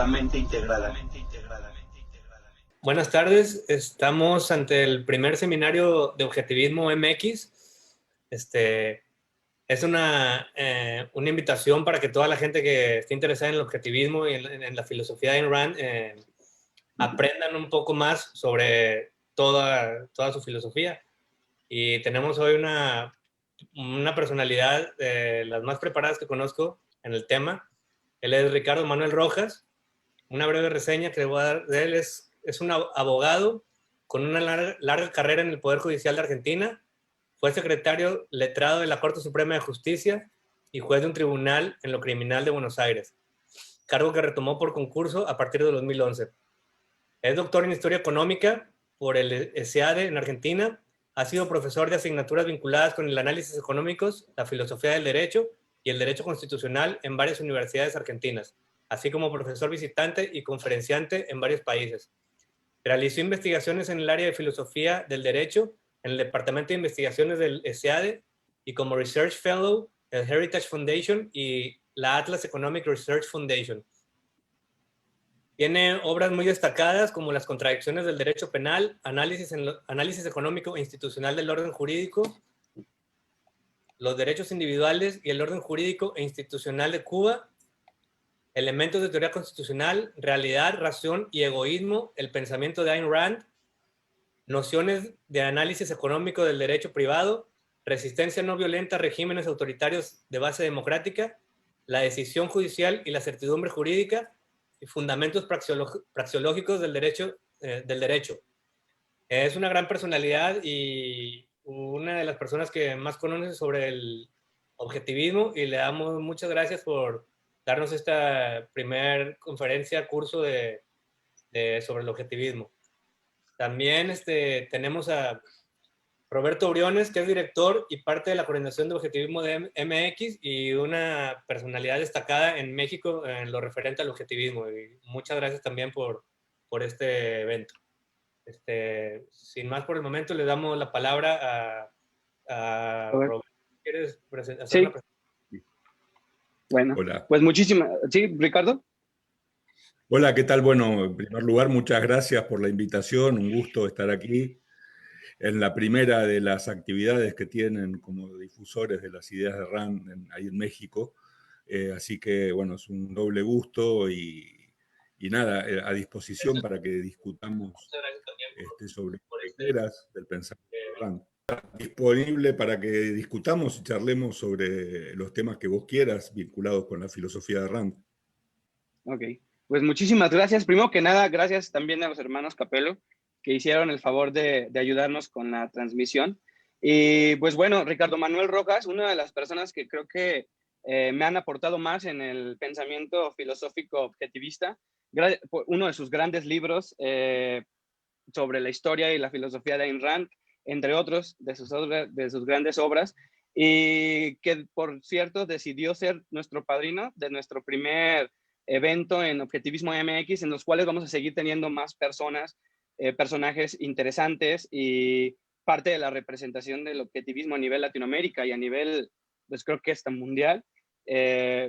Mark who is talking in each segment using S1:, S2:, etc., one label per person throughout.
S1: integrada.
S2: Buenas tardes, estamos ante el primer seminario de Objetivismo MX. Es una invitación para que toda la gente que esté interesada en el objetivismo y en la filosofía de Ayn Rand aprendan un poco más sobre toda su filosofía. Y tenemos hoy una personalidad de las más preparadas que conozco en el tema. Él es Ricardo Manuel Rojas. Una breve reseña que voy a dar de él es un abogado con una larga carrera en el Poder Judicial de Argentina. Fue secretario letrado de la Corte Suprema de Justicia y juez de un tribunal en lo criminal de Buenos Aires, cargo que retomó por concurso a partir de 2011. Es doctor en Historia Económica por el ESEADE en Argentina. Ha sido profesor de asignaturas vinculadas con el análisis económicos, la filosofía del derecho y el derecho constitucional en varias universidades argentinas, así como profesor visitante y conferenciante en varios países. Realizó investigaciones en el área de filosofía del derecho en el Departamento de Investigaciones del ESEADE y como Research Fellow del Heritage Foundation y la Atlas Economic Research Foundation. Tiene obras muy destacadas como Las contradicciones del derecho penal, Análisis económico e institucional del orden jurídico, Los derechos individuales y el orden jurídico e institucional de Cuba, Elementos de teoría constitucional, Realidad, razón y egoísmo, el pensamiento de Ayn Rand, Nociones de análisis económico del derecho privado, Resistencia no violenta a regímenes autoritarios de base democrática, La decisión judicial y la certidumbre jurídica, y Fundamentos praxeológicos del derecho. Es una gran personalidad y una de las personas que más conoce sobre el objetivismo, y le damos muchas gracias por darnos esta primer conferencia, curso sobre el objetivismo. También tenemos a Roberto Briones, que es director y parte de la coordinación de objetivismo de MX y una personalidad destacada en México en lo referente al objetivismo. Y muchas gracias también por este evento. Sin más por el momento, le damos la palabra a Roberto. ¿Quieres hacer una presentación?
S3: Bueno,
S4: hola.
S3: Pues muchísimas... ¿Sí, Ricardo?
S4: Hola, ¿qué tal? Bueno, en primer lugar, muchas gracias por la invitación. Un gusto estar aquí en la primera de las actividades que tienen como difusores de las ideas de Rand ahí en México. Así que, bueno, es un doble gusto y nada, a disposición para que discutamos sobre fronteras del pensamiento de Rand. Disponible para que discutamos y charlemos sobre los temas que vos quieras vinculados con la filosofía de Rand.
S3: Ok, pues muchísimas gracias. Primero que nada, gracias también a los hermanos Capello que hicieron el favor de ayudarnos con la transmisión. Y pues bueno, Ricardo Manuel Rojas, una de las personas que creo que me han aportado más en el pensamiento filosófico objetivista, uno de sus grandes libros sobre la historia y la filosofía de Ayn Rand, entre otros de sus grandes obras, y que, por cierto, decidió ser nuestro padrino de nuestro primer evento en Objetivismo MX, en los cuales vamos a seguir teniendo más personajes interesantes y parte de la representación del objetivismo a nivel Latinoamérica y a nivel, pues creo que hasta mundial.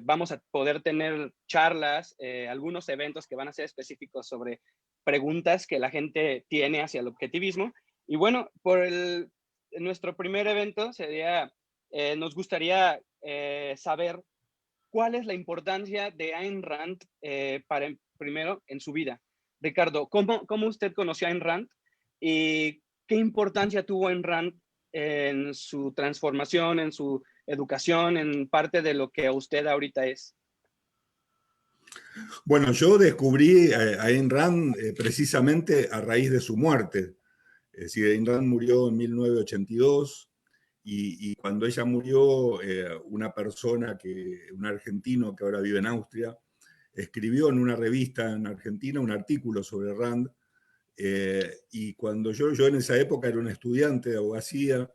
S3: Vamos a poder tener charlas, algunos eventos que van a ser específicos sobre preguntas que la gente tiene hacia el objetivismo. Y bueno, nuestro primer evento sería, nos gustaría saber cuál es la importancia de Ayn Rand primero en su vida. Ricardo, ¿cómo usted conoció a Ayn Rand y qué importancia tuvo Ayn Rand en su transformación, en su educación, en parte de lo que usted ahorita es?
S4: Bueno, yo descubrí a Ayn Rand precisamente a raíz de su muerte. Es decir, Ayn Rand murió en 1982 y cuando ella murió, un argentino que ahora vive en Austria, escribió en una revista en Argentina un artículo sobre Rand. Y cuando yo en esa época era un estudiante de abogacía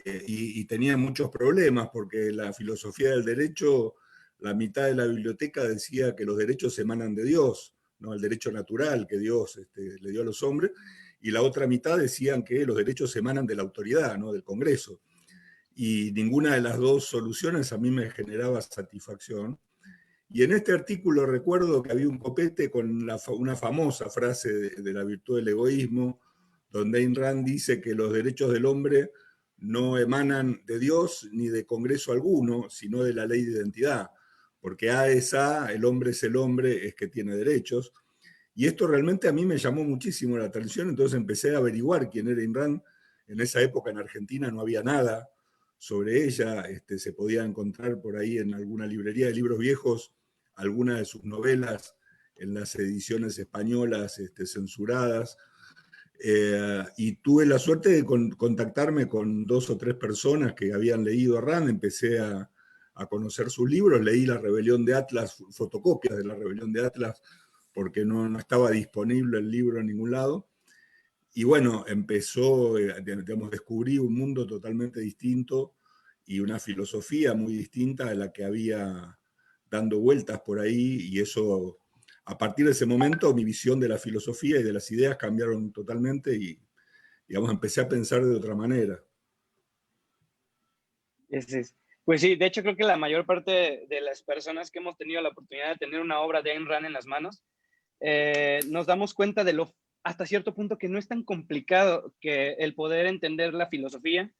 S4: y tenía muchos problemas porque la filosofía del derecho, la mitad de la biblioteca decía que los derechos emanan de Dios, ¿no? El derecho natural que Dios le dio a los hombres, y la otra mitad decían que los derechos emanan de la autoridad, ¿no? Del Congreso. Y ninguna de las dos soluciones a mí me generaba satisfacción. Y en este artículo recuerdo que había un copete con una famosa frase de la virtud del egoísmo, donde Ayn Rand dice que los derechos del hombre no emanan de Dios ni de Congreso alguno, sino de la ley de identidad, porque A es A, el hombre es el hombre, es que tiene derechos. Y esto realmente a mí me llamó muchísimo la atención, entonces empecé a averiguar quién era Ayn Rand. En esa época en Argentina no había nada sobre ella, se podía encontrar por ahí en alguna librería de libros viejos algunas de sus novelas en las ediciones españolas censuradas. Y tuve la suerte de contactarme con 2 o 3 personas que habían leído a Rand, empecé a conocer sus libros, leí La Rebelión de Atlas, fotocopias de La Rebelión de Atlas, porque no estaba disponible el libro en ningún lado. Y bueno, digamos, descubrí un mundo totalmente distinto y una filosofía muy distinta a la que había dando vueltas por ahí, y eso, a partir de ese momento, mi visión de la filosofía y de las ideas cambiaron totalmente y, digamos, empecé a pensar de otra manera.
S3: Pues sí, de hecho creo que la mayor parte de las personas que hemos tenido la oportunidad de tener una obra de Ayn Rand en las manos, nos damos cuenta de lo, hasta cierto punto, que no es tan complicado que el poder entender la filosofía.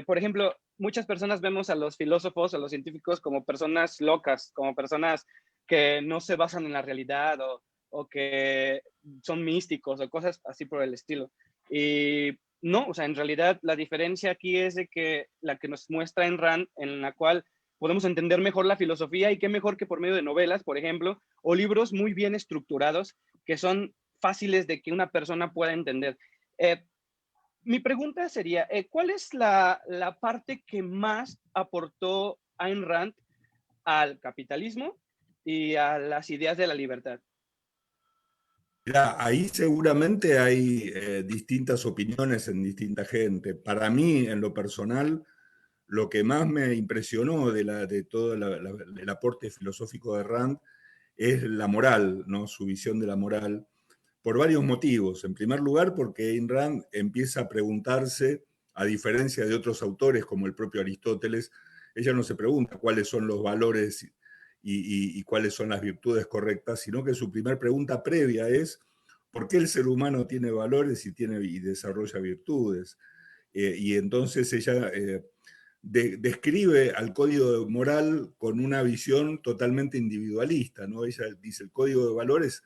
S3: Por ejemplo, muchas personas vemos a los filósofos, a los científicos, como personas locas, como personas que no se basan en la realidad o que son místicos o cosas así por el estilo. Y no, o sea, en realidad la diferencia aquí es de que la que nos muestra Ayn Rand, en la cual podemos entender mejor la filosofía, y qué mejor que por medio de novelas, por ejemplo, o libros muy bien estructurados que son fáciles de que una persona pueda entender. Mi pregunta sería, ¿cuál es la parte que más aportó Ayn Rand al capitalismo y a las ideas de la libertad?
S4: Mirá, ahí seguramente hay distintas opiniones en distinta gente. Para mí, en lo personal, lo que más me impresionó de todo el aporte filosófico de Rand es la moral, ¿no? Su visión de la moral, por varios motivos. En primer lugar, porque Ayn Rand empieza a preguntarse, a diferencia de otros autores como el propio Aristóteles, ella no se pregunta cuáles son los valores y cuáles son las virtudes correctas, sino que su primer pregunta previa es ¿por qué el ser humano tiene valores y desarrolla virtudes? Y entonces ella describe al código moral con una visión totalmente individualista, ¿no? Ella dice el código de valores,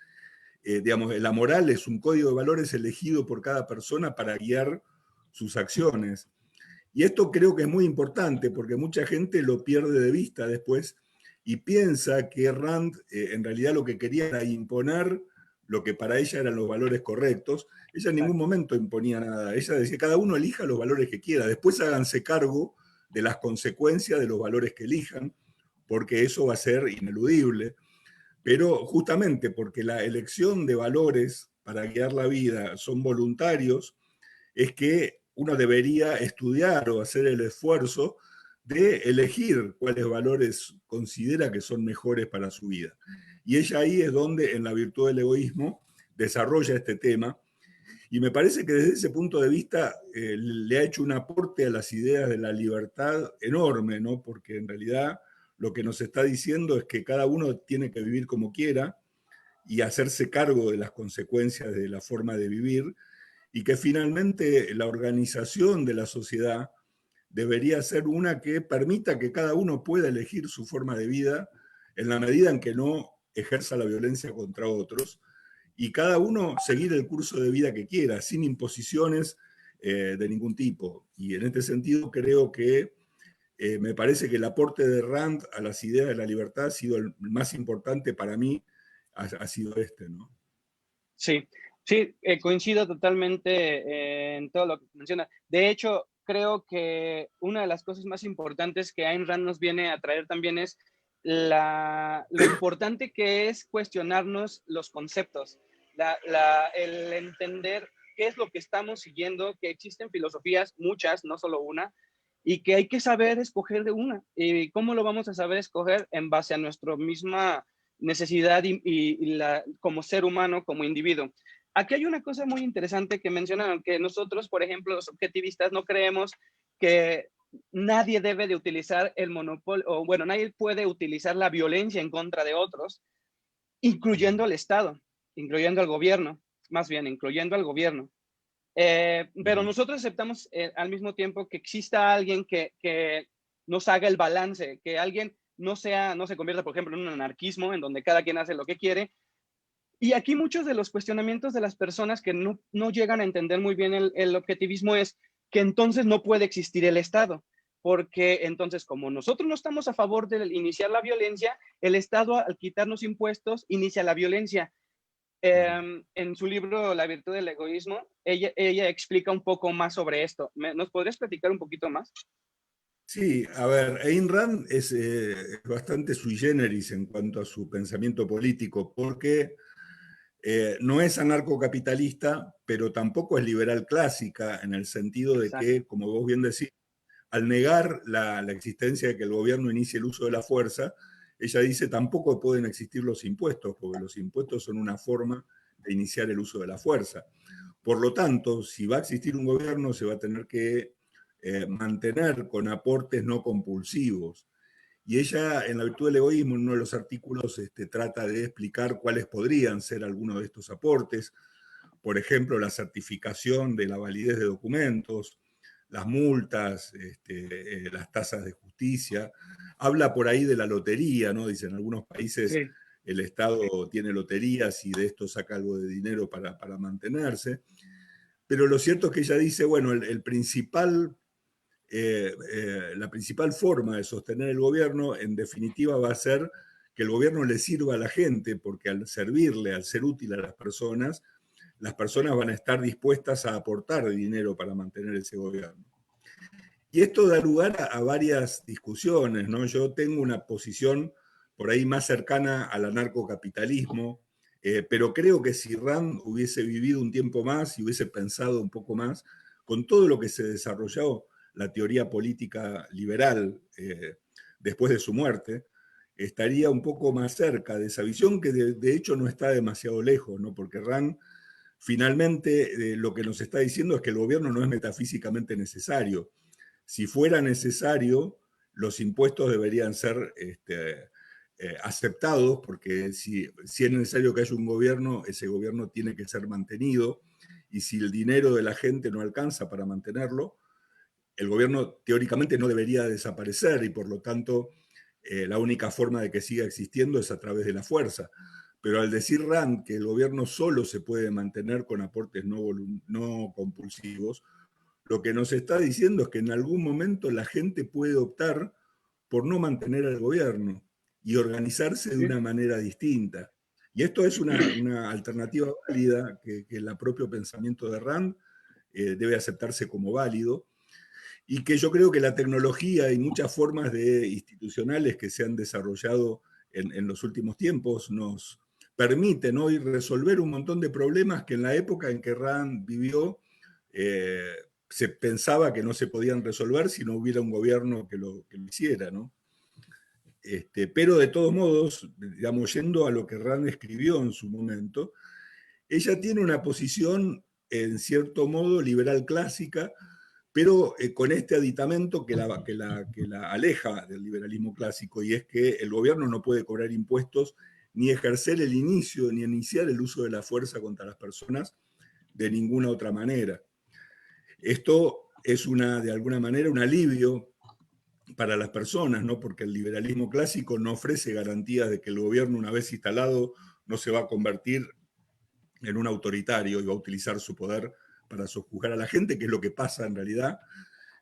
S4: digamos, la moral es un código de valores elegido por cada persona para guiar sus acciones. Y esto creo que es muy importante porque mucha gente lo pierde de vista después y piensa que Rand en realidad lo que quería era imponer lo que para ella eran los valores correctos. Ella en ningún momento imponía nada. Ella decía, cada uno elija los valores que quiera, después háganse cargo de las consecuencias de los valores que elijan, porque eso va a ser ineludible. Pero justamente porque la elección de valores para guiar la vida son voluntarios, es que uno debería estudiar o hacer el esfuerzo de elegir cuáles valores considera que son mejores para su vida. Y ella ahí es donde, en la virtud del egoísmo, desarrolla este tema. Y me parece que desde ese punto de vista le ha hecho un aporte a las ideas de la libertad enorme, ¿no? Porque en realidad lo que nos está diciendo es que cada uno tiene que vivir como quiera y hacerse cargo de las consecuencias de la forma de vivir, y que finalmente la organización de la sociedad debería ser una que permita que cada uno pueda elegir su forma de vida en la medida en que no ejerza la violencia contra otros, y cada uno seguir el curso de vida que quiera, sin imposiciones de ningún tipo. Y en este sentido creo que me parece que el aporte de Rand a las ideas de la libertad ha sido el más importante para mí, ha sido este, ¿no?
S3: Sí, sí, coincido totalmente en todo lo que menciona. De hecho, creo que una de las cosas más importantes que Ayn Rand nos viene a traer también es lo importante que es cuestionarnos los conceptos, el entender qué es lo que estamos siguiendo, que existen filosofías, muchas, no solo una, y que hay que saber escoger de una. ¿Y cómo lo vamos a saber escoger? En base a nuestra misma necesidad como ser humano, como individuo. Aquí hay una cosa muy interesante que mencionaron, que nosotros, por ejemplo, los objetivistas, no creemos que nadie debe de utilizar el monopolio, o bueno, nadie puede utilizar la violencia en contra de otros, incluyendo al Estado, incluyendo al gobierno, más bien, incluyendo al gobierno. Pero nosotros aceptamos al mismo tiempo que exista alguien que nos haga el balance, que alguien no se convierta, por ejemplo, en un anarquismo en donde cada quien hace lo que quiere. Y aquí muchos de los cuestionamientos de las personas que no llegan a entender muy bien el objetivismo es que entonces no puede existir el Estado, porque entonces como nosotros no estamos a favor de iniciar la violencia, el Estado al quitarnos impuestos inicia la violencia. En su libro La virtud del egoísmo, ella explica un poco más sobre esto. ¿Nos podrías platicar un poquito más?
S4: Sí, a ver, Ayn Rand es bastante sui generis en cuanto a su pensamiento político, porque no es anarcocapitalista, pero tampoco es liberal clásica, en el sentido de
S3: Exacto.
S4: que, como vos bien decís, al negar la existencia de que el gobierno inicie el uso de la fuerza, ella dice tampoco pueden existir los impuestos, porque los impuestos son una forma de iniciar el uso de la fuerza. Por lo tanto, si va a existir un gobierno, se va a tener que mantener con aportes no compulsivos. Y ella, en La virtud del egoísmo, en uno de los artículos, trata de explicar cuáles podrían ser algunos de estos aportes. Por ejemplo, la certificación de la validez de documentos, las multas, las tasas de justicia. Habla por ahí de la lotería, ¿no? Dicen, en algunos países
S3: Sí.
S4: el Estado tiene loterías y de esto saca algo de dinero para mantenerse. Pero lo cierto es que ella dice, bueno, la principal forma de sostener el gobierno, en definitiva, va a ser que el gobierno le sirva a la gente, porque al servirle, al ser útil a las personas van a estar dispuestas a aportar dinero para mantener ese gobierno. Y esto da lugar a varias discusiones, ¿no? Yo tengo una posición por ahí más cercana al anarcocapitalismo, pero creo que si Rand hubiese vivido un tiempo más y hubiese pensado un poco más, con todo lo que se desarrolló la teoría política liberal después de su muerte, estaría un poco más cerca de esa visión que de hecho no está demasiado lejos, ¿no? Porque Rand finalmente lo que nos está diciendo es que el gobierno no es metafísicamente necesario. Si fuera necesario, los impuestos deberían ser aceptados, porque si es necesario que haya un gobierno, ese gobierno tiene que ser mantenido, y si el dinero de la gente no alcanza para mantenerlo, el gobierno teóricamente no debería desaparecer, y por lo tanto la única forma de que siga existiendo es a través de la fuerza. Pero al decir Rand que el gobierno solo se puede mantener con aportes no compulsivos, lo que nos está diciendo es que en algún momento la gente puede optar por no mantener al gobierno y organizarse de
S3: Sí.
S4: una manera distinta. Y esto es una alternativa válida que el propio pensamiento de Rand debe aceptarse como válido, y que yo creo que la tecnología y muchas formas institucionales que se han desarrollado en los últimos tiempos nos permiten hoy resolver un montón de problemas que en la época en que Rand vivió se pensaba que no se podían resolver si no hubiera un gobierno que lo hiciera, ¿no? Pero de todos modos, digamos, yendo a lo que Rand escribió en su momento, ella tiene una posición, en cierto modo, liberal clásica, pero con este aditamento que la aleja del liberalismo clásico, y es que el gobierno no puede cobrar impuestos ni ejercer el inicio, ni iniciar el uso de la fuerza contra las personas de ninguna otra manera. Esto es de alguna manera un alivio para las personas, ¿no? Porque el liberalismo clásico no ofrece garantías de que el gobierno, una vez instalado, no se va a convertir en un autoritario y va a utilizar su poder para sojuzgar a la gente, que es lo que pasa en realidad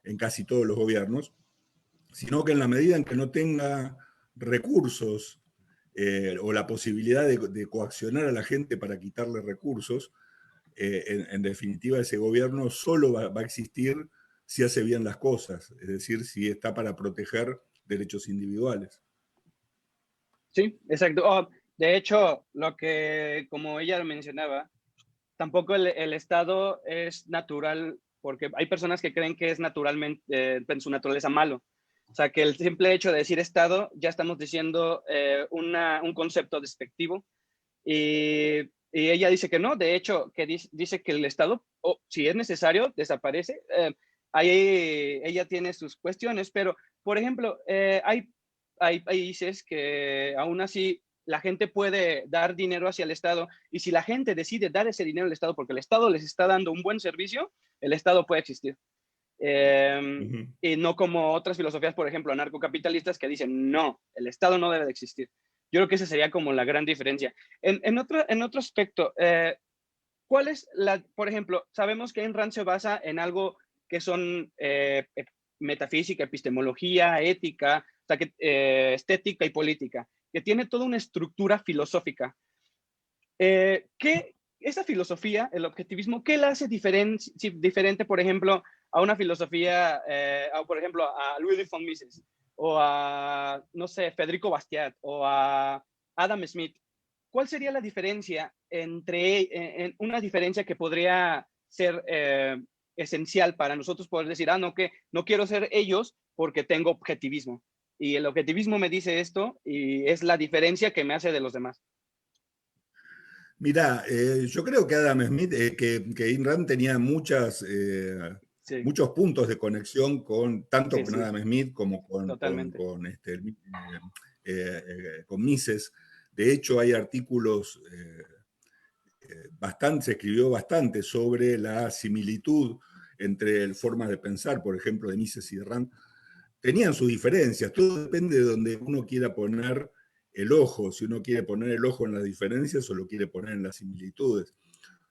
S4: en casi todos los gobiernos, sino que en la medida en que no tenga recursos o la posibilidad de coaccionar a la gente para quitarle recursos, en definitiva ese gobierno solo va a existir si hace bien las cosas, es decir, si está para proteger derechos individuales.
S3: Sí, exacto. De hecho, como ella mencionaba, tampoco el Estado es natural, porque hay personas que creen que es naturalmente, en su naturaleza malo. O sea, que el simple hecho de decir Estado, ya estamos diciendo un concepto despectivo. Y ella dice que no, de hecho, que dice que el Estado, si es necesario, desaparece. ahí ella tiene sus cuestiones, pero, por ejemplo, hay países que aún así la gente puede dar dinero hacia el Estado, y si la gente decide dar ese dinero al Estado porque el Estado les está dando un buen servicio, el Estado puede existir.
S4: Ujú.
S3: Y no como otras filosofías, por ejemplo, anarcocapitalistas que dicen, no, el Estado no debe de existir. Yo creo que esa sería como la gran diferencia. En otro aspecto, ¿cuál es por ejemplo, sabemos que Ayn Rand se basa en algo que son metafísica, epistemología, ética, o sea, estética y política, que tiene toda una estructura filosófica. Esa filosofía, el objetivismo, ¿qué la hace diferente, por ejemplo, a una filosofía, por ejemplo, a Ludwig von Mises, o a, no sé, Federico Bastiat, o a Adam Smith? ¿Cuál sería la diferencia una diferencia que podría ser esencial para nosotros poder decir, no, que no quiero ser ellos porque tengo objetivismo? Y el objetivismo me dice esto y es la diferencia que me hace de los demás.
S4: Mirá, yo creo que Adam Smith, que Ayn Rand tenía
S3: Sí,
S4: muchos puntos de conexión tanto
S3: sí,
S4: con
S3: sí,
S4: Adam Smith como
S3: totalmente.
S4: con Mises. De hecho, hay artículos se escribió bastante sobre la similitud entre formas de pensar, por ejemplo, de Mises y de Rand. Tenían sus diferencias, todo depende de donde uno quiera poner el ojo, si uno quiere poner el ojo en las diferencias o lo quiere poner en las similitudes.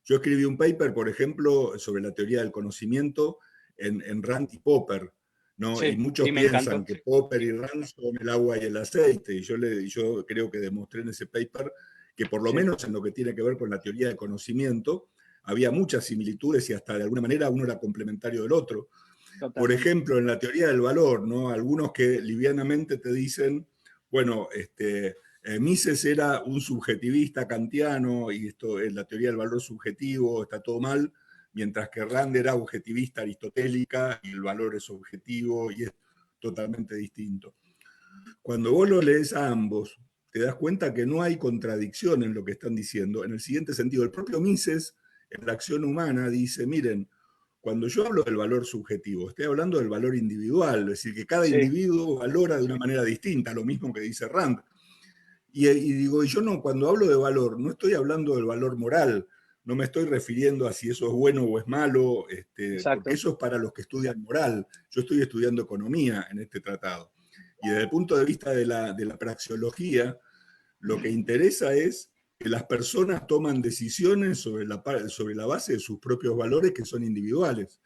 S4: Yo escribí un paper, por ejemplo, sobre la teoría del conocimiento en Rand y Popper, ¿no? Y
S3: Sí,
S4: muchos
S3: sí, me
S4: piensan
S3: encantó.
S4: que Popper y Rand son el agua y el aceite, y yo creo que demostré en ese paper que por lo
S3: Sí,
S4: menos en lo que tiene que ver con la teoría del conocimiento, había muchas similitudes y hasta de alguna manera uno era complementario del otro. Por
S3: totalmente.
S4: ejemplo, en la teoría del valor, ¿no? Algunos que livianamente te dicen, bueno, Mises era un subjetivista kantiano y esto es la teoría del valor subjetivo, está todo mal, mientras que Rand era objetivista aristotélica y el valor es objetivo y es totalmente distinto. Cuando vos lo lees a ambos, te das cuenta que no hay contradicción en lo que están diciendo. En el siguiente sentido, el propio Mises, en la acción humana, dice, miren, cuando yo hablo del valor subjetivo, estoy hablando del valor individual, es decir, que cada
S3: Sí,
S4: individuo valora de una manera distinta, lo mismo que dice Rand. Y digo, y yo no, cuando hablo de valor, no estoy hablando del valor moral, no me estoy refiriendo a si eso es bueno o es malo, porque
S3: exacto.
S4: eso es para los que estudian moral. Yo estoy estudiando economía en este tratado. Y desde el punto de vista de la praxeología, lo que interesa es que las personas toman decisiones sobre la base de sus propios valores que son individuales.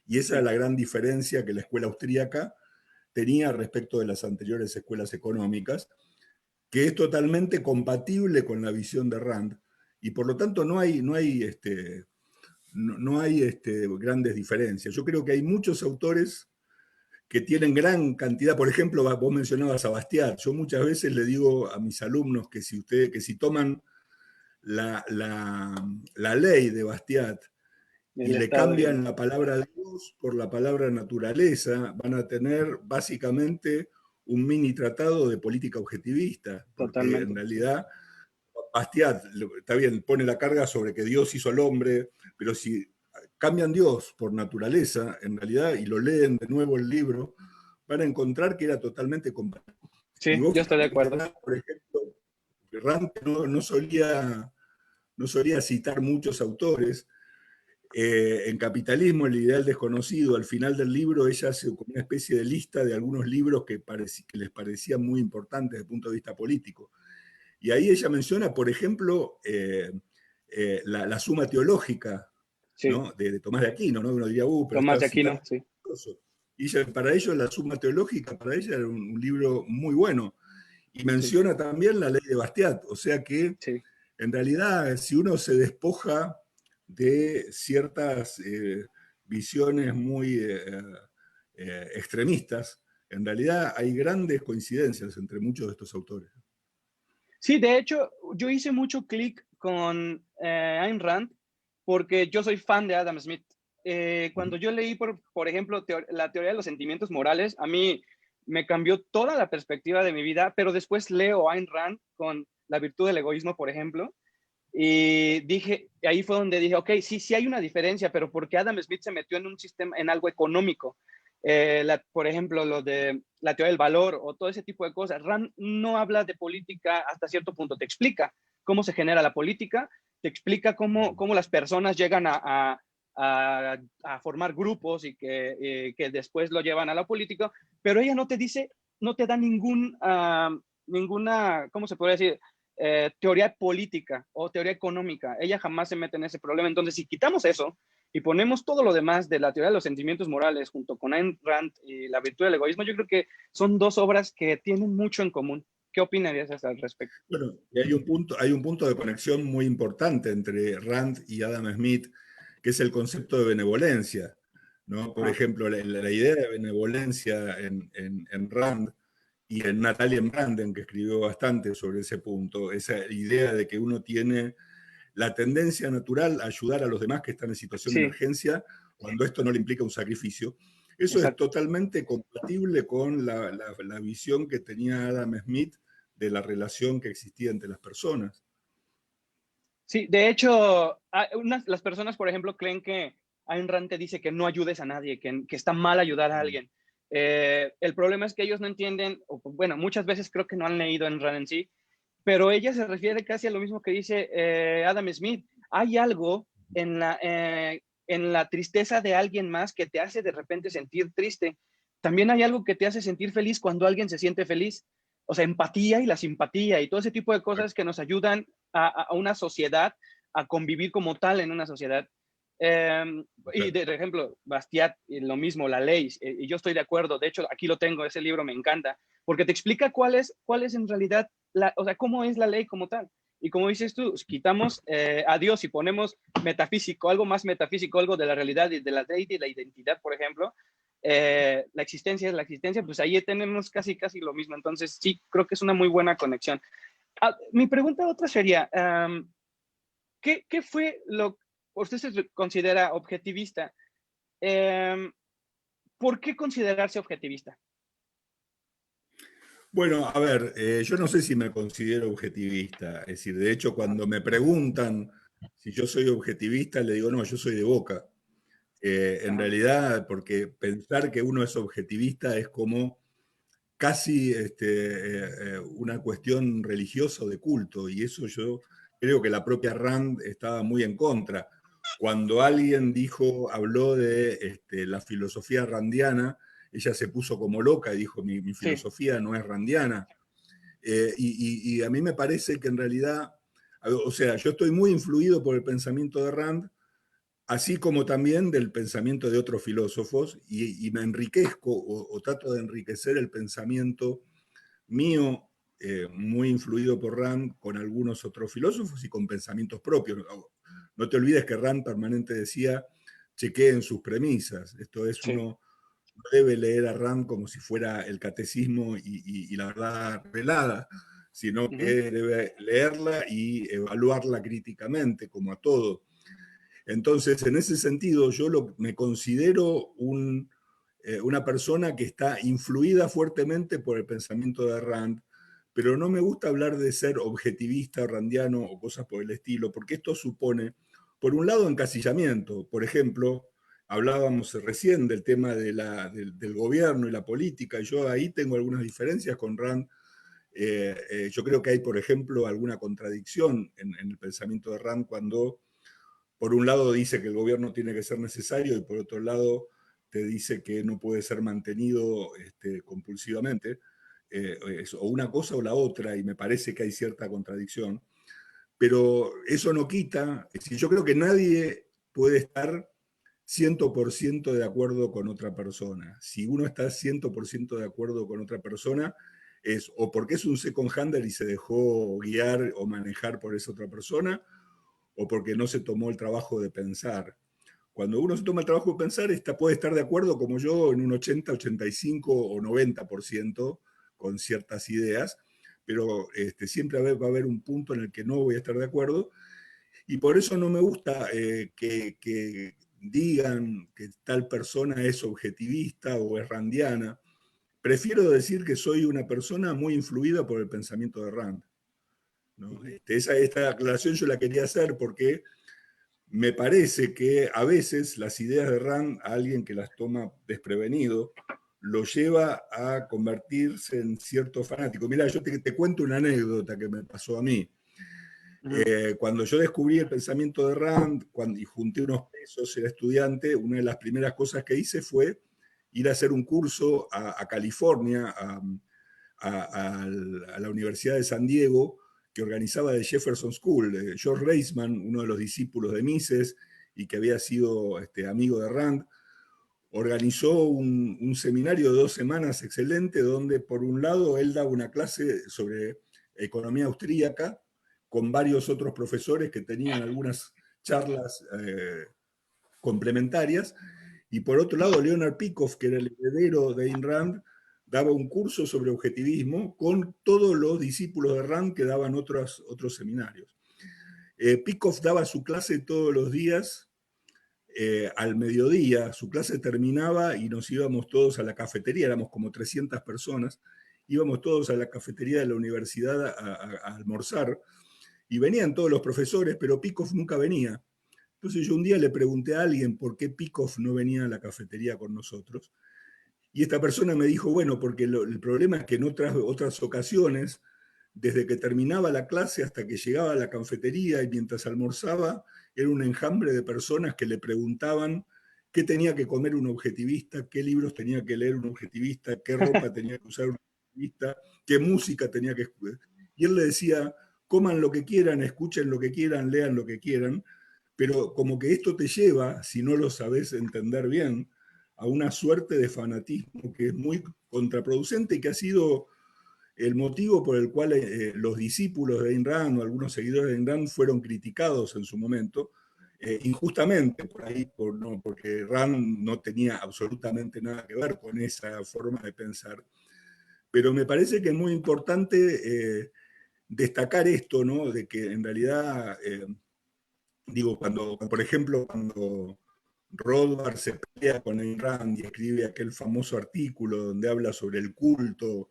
S4: Y esa es
S3: Sí,
S4: la gran diferencia que la escuela austríaca tenía respecto de las anteriores escuelas económicas, que es totalmente compatible con la visión de Rand. Y por lo tanto no hay grandes diferencias. Yo creo que hay muchos autores que tienen gran cantidad, por ejemplo, vos mencionabas a Bastiat, yo muchas veces le digo a mis alumnos que si toman la ley de Bastiat y
S3: el
S4: le
S3: estado de
S4: cambian
S3: bien,
S4: la palabra Dios por la palabra naturaleza, van a tener básicamente un mini tratado de política objetivista, porque en
S3: totalmente.
S4: realidad Bastiat, está bien, pone la carga sobre que Dios hizo al hombre, pero si cambian Dios por naturaleza, en realidad, y lo leen de nuevo el libro, van a encontrar que era totalmente compatible. Y
S3: Sí,
S4: vos
S3: yo estoy de
S4: fíjate que
S3: acuerdo.
S4: Rand, por ejemplo, Rand no solía citar muchos autores. En Capitalismo, el ideal desconocido, al final del libro, ella hace como una especie de lista de algunos libros que les parecían muy importantes desde el punto de vista político. Y ahí ella menciona, por ejemplo, la Suma Teológica,
S3: Sí,
S4: ¿no? De Tomás de Aquino, ¿no? Uno diría, pero
S3: Tomás
S4: está
S3: de
S4: citando.
S3: Aquino, sí,
S4: Y para ellos la Suma Teológica, para ella era un libro muy bueno. Y
S3: sí,
S4: menciona también la ley de Bastiat, o sea que
S3: sí.
S4: en realidad si uno se despoja de ciertas visiones muy extremistas, en realidad hay grandes coincidencias entre muchos de estos autores.
S3: Sí, de hecho, yo hice mucho clic con Ayn Rand porque yo soy fan de Adam Smith. Cuando yo leí, por ejemplo, la teoría de los sentimientos morales, a mí me cambió toda la perspectiva de mi vida, pero después leo Ayn Rand con la virtud del egoísmo, por ejemplo, Y ahí fue donde dije, ok, sí hay una diferencia, pero ¿por qué Adam Smith se metió en un sistema, en algo económico? Por ejemplo, lo de la teoría del valor o todo ese tipo de cosas. Rand no habla de política hasta cierto punto, te explica cómo se genera la política, te explica cómo las personas llegan a formar grupos y que después lo llevan a la política, pero ella no te dice, no te da ninguna, ¿cómo se podría decir? Teoría política o teoría económica. Ella jamás se mete en ese problema. Entonces, si quitamos eso y ponemos todo lo demás de la teoría de los sentimientos morales junto con Ayn Rand y la virtud del egoísmo, yo creo que son dos obras que tienen mucho en común. ¿Qué opinarías al respecto?
S4: Bueno, y hay un punto de conexión muy importante entre Rand y Adam Smith, que es el concepto de benevolencia, ¿no? Por ejemplo, la idea de benevolencia en Rand y en Natalia Branden, que escribió bastante sobre ese punto, esa idea de que uno tiene la tendencia natural a ayudar a los demás que están en situación de
S3: Sí,
S4: emergencia cuando esto no le implica un sacrificio. Eso es
S3: exacto.
S4: totalmente compatible con la visión que tenía Adam Smith de la relación que existía entre las personas.
S3: Sí, de hecho, las personas, por ejemplo, creen que Ayn Rand te dice que no ayudes a nadie, que está mal ayudar a alguien. El problema es que ellos no entienden, o bueno, muchas veces creo que no han leído Ayn Rand en sí, pero ella se refiere casi a lo mismo que dice Adam Smith. Hay algo en la tristeza de alguien más que te hace de repente sentir triste. También hay algo que te hace sentir feliz cuando alguien se siente feliz. O sea, empatía y la simpatía y todo ese tipo de cosas que nos ayudan a una sociedad a convivir como tal en una sociedad. Y de ejemplo, Bastiat, lo mismo, la ley, y yo estoy de acuerdo, de hecho aquí lo tengo, ese libro me encanta, porque te explica cuál es en realidad, o sea, cómo es la ley como tal. Y como dices tú, quitamos a Dios y ponemos metafísico, algo más metafísico, algo de la realidad y de la ley y de la identidad, por ejemplo, la existencia es la existencia, pues ahí tenemos casi lo mismo. Entonces, sí, creo que es una muy buena conexión. Mi pregunta otra sería, ¿qué fue lo que usted se considera objetivista? ¿Por qué considerarse objetivista?
S4: Bueno, a ver, yo no sé si me considero objetivista. Es decir, de hecho, cuando me preguntan si yo soy objetivista, le digo, no, yo soy de Boca. En
S3: Ajá.
S4: realidad, porque pensar que uno es objetivista es como casi una cuestión religiosa o de culto, y eso yo creo que la propia Rand estaba muy en contra. Cuando alguien habló de la filosofía randiana, ella se puso como loca y dijo, mi
S3: Sí.
S4: filosofía no es randiana. Y a mí me parece que en realidad, o sea, yo estoy muy influido por el pensamiento de Rand, así como también del pensamiento de otros filósofos, y me enriquezco o trato de enriquecer el pensamiento mío, muy influido por Rand, con algunos otros filósofos y con pensamientos propios. No te olvides que Rand permanente decía, chequeen sus premisas. Esto es,
S3: Sí.
S4: uno no debe leer a Rand como si fuera el catecismo y la verdad revelada, sino que
S3: Uh-huh.
S4: debe leerla y evaluarla críticamente, como a todo. Entonces, en ese sentido, me considero una persona que está influida fuertemente por el pensamiento de Rand, pero no me gusta hablar de ser objetivista, randiano o cosas por el estilo, porque esto supone, por un lado, encasillamiento. Por ejemplo, hablábamos recién del tema del gobierno y la política, y yo ahí tengo algunas diferencias con Rand. Yo creo que hay, por ejemplo, alguna contradicción en el pensamiento de Rand cuando por un lado dice que el gobierno tiene que ser necesario y por otro lado te dice que no puede ser mantenido compulsivamente, o una cosa o la otra, y me parece que hay cierta contradicción, pero eso no quita, es decir, yo creo que nadie puede estar 100% de acuerdo con otra persona. Si uno está 100% de acuerdo con otra persona, es o porque es un second hander y se dejó guiar o manejar por esa otra persona, o porque no se tomó el trabajo de pensar. Cuando uno se toma el trabajo de pensar, puede estar de acuerdo como yo en un 80, 85 o 90% con ciertas ideas, pero siempre va a haber un punto en el que no voy a estar de acuerdo, y por eso no me gusta que digan que tal persona es objetivista o es randiana. Prefiero decir que soy una persona muy influida por el pensamiento de Rand. ¿no? Esta aclaración yo la quería hacer porque me parece que a veces las ideas de Rand, a alguien que las toma desprevenido, lo lleva a convertirse en cierto fanático. Mira, yo te cuento una anécdota que me pasó a mí. Cuando yo descubrí el pensamiento de Rand y junté unos pesos, era estudiante, una de las primeras cosas que hice fue ir a hacer un curso a California, a la Universidad de San Diego, que organizaba The Jefferson School. George Reisman, uno de los discípulos de Mises y que había sido amigo de Rand, organizó un seminario de 2 semanas excelente, donde por un lado él daba una clase sobre economía austríaca, con varios otros profesores que tenían algunas charlas complementarias, y por otro lado Leonard Peikoff, que era el heredero de Ayn Rand, daba un curso sobre objetivismo con todos los discípulos de Rand que daban otros seminarios. Peikoff daba su clase todos los días al mediodía. Su clase terminaba y nos íbamos todos a la cafetería, éramos como 300 personas, íbamos todos a la cafetería de la universidad a almorzar, y venían todos los profesores, pero Peikoff nunca venía. Entonces yo un día le pregunté a alguien por qué Peikoff no venía a la cafetería con nosotros, y esta persona me dijo, bueno, porque el problema es que en otras ocasiones, desde que terminaba la clase hasta que llegaba a la cafetería y mientras almorzaba, era un enjambre de personas que le preguntaban qué tenía que comer un objetivista, qué libros tenía que leer un objetivista, qué ropa tenía que usar un objetivista, qué música tenía que escuchar. Y él le decía, coman lo que quieran, escuchen lo que quieran, lean lo que quieran, pero como que esto te lleva, si no lo sabes entender bien, a una suerte de fanatismo que es muy contraproducente y que ha sido el motivo por el cual los discípulos de Ayn Rand o algunos seguidores de Ayn Rand fueron criticados en su momento, injustamente por ahí, porque Rand no tenía absolutamente nada que ver con esa forma de pensar. Pero me parece que es muy importante destacar esto, ¿no? De que en realidad, digo, por ejemplo, cuando Rothbard se pelea con Ayn Rand y escribe aquel famoso artículo donde habla sobre el culto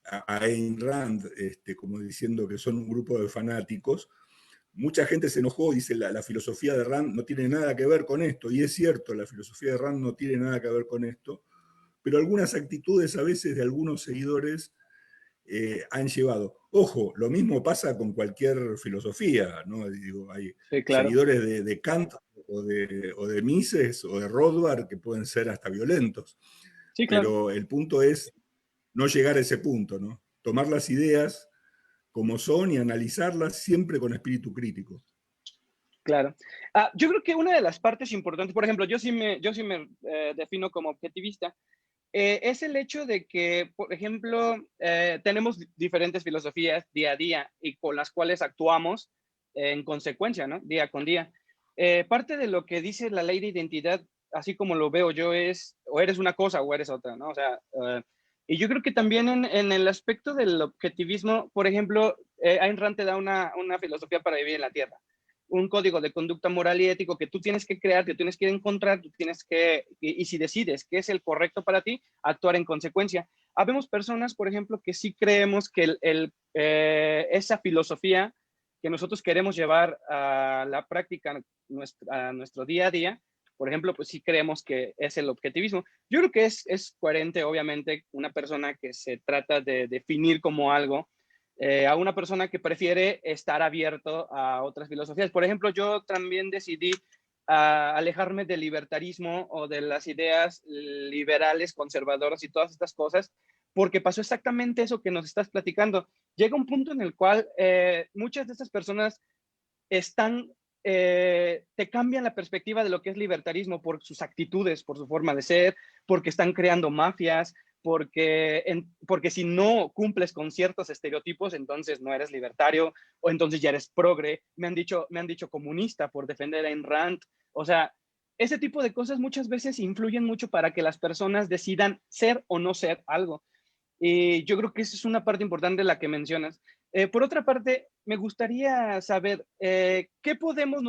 S4: a Ayn Rand, como diciendo que son un grupo de fanáticos, mucha gente se enojó y dice la filosofía de Rand no tiene nada que ver con esto, y es cierto, la filosofía de Rand no tiene nada que ver con esto, pero algunas actitudes a veces de algunos seguidores han llevado. Ojo, lo mismo pasa con cualquier filosofía, ¿no? Digo, hay
S3: Sí, claro.
S4: seguidores de Kant o de Mises o de Rothbard que pueden ser hasta violentos,
S3: Sí, claro.
S4: pero el punto es no llegar a ese punto, ¿no? Tomar las ideas como son y analizarlas siempre con espíritu crítico.
S3: Claro. Yo creo que una de las partes importantes, por ejemplo, yo sí me defino como objetivista, es el hecho de que, por ejemplo, tenemos diferentes filosofías día a día y con las cuales actuamos en consecuencia, ¿no? Día con día. Parte de lo que dice la ley de identidad, así como lo veo yo, es o eres una cosa o eres otra, ¿no? O sea, y yo creo que también en el aspecto del objetivismo, por ejemplo, Ayn Rand te da una filosofía para vivir en la Tierra, un código de conducta moral y ético que tú tienes que crear, que tienes que encontrar, tú tienes que, y si decides que es el correcto para ti, actuar en consecuencia. Habemos personas, por ejemplo, que sí creemos que esa filosofía que nosotros queremos llevar a la práctica, a nuestro día a día, por ejemplo, pues sí creemos que es el objetivismo. Yo creo que es coherente, obviamente, una persona que se trata de definir como algo, a una persona que prefiere estar abierto a otras filosofías. Por ejemplo, yo también decidí alejarme del libertarismo o de las ideas liberales, conservadoras y todas estas cosas, porque pasó exactamente eso que nos estás platicando. Llega un punto en el cual muchas de estas personas te cambian la perspectiva de lo que es libertarismo por sus actitudes, por su forma de ser, porque están creando mafias, porque si no cumples con ciertos estereotipos, entonces no eres libertario o entonces ya eres progre. Me han dicho comunista por defender a Ayn Rand. O sea, ese tipo de cosas muchas veces influyen mucho para que las personas decidan ser o no ser algo. Y yo creo que esa es una parte importante de la que mencionas. Por otra parte, me gustaría saber qué podemos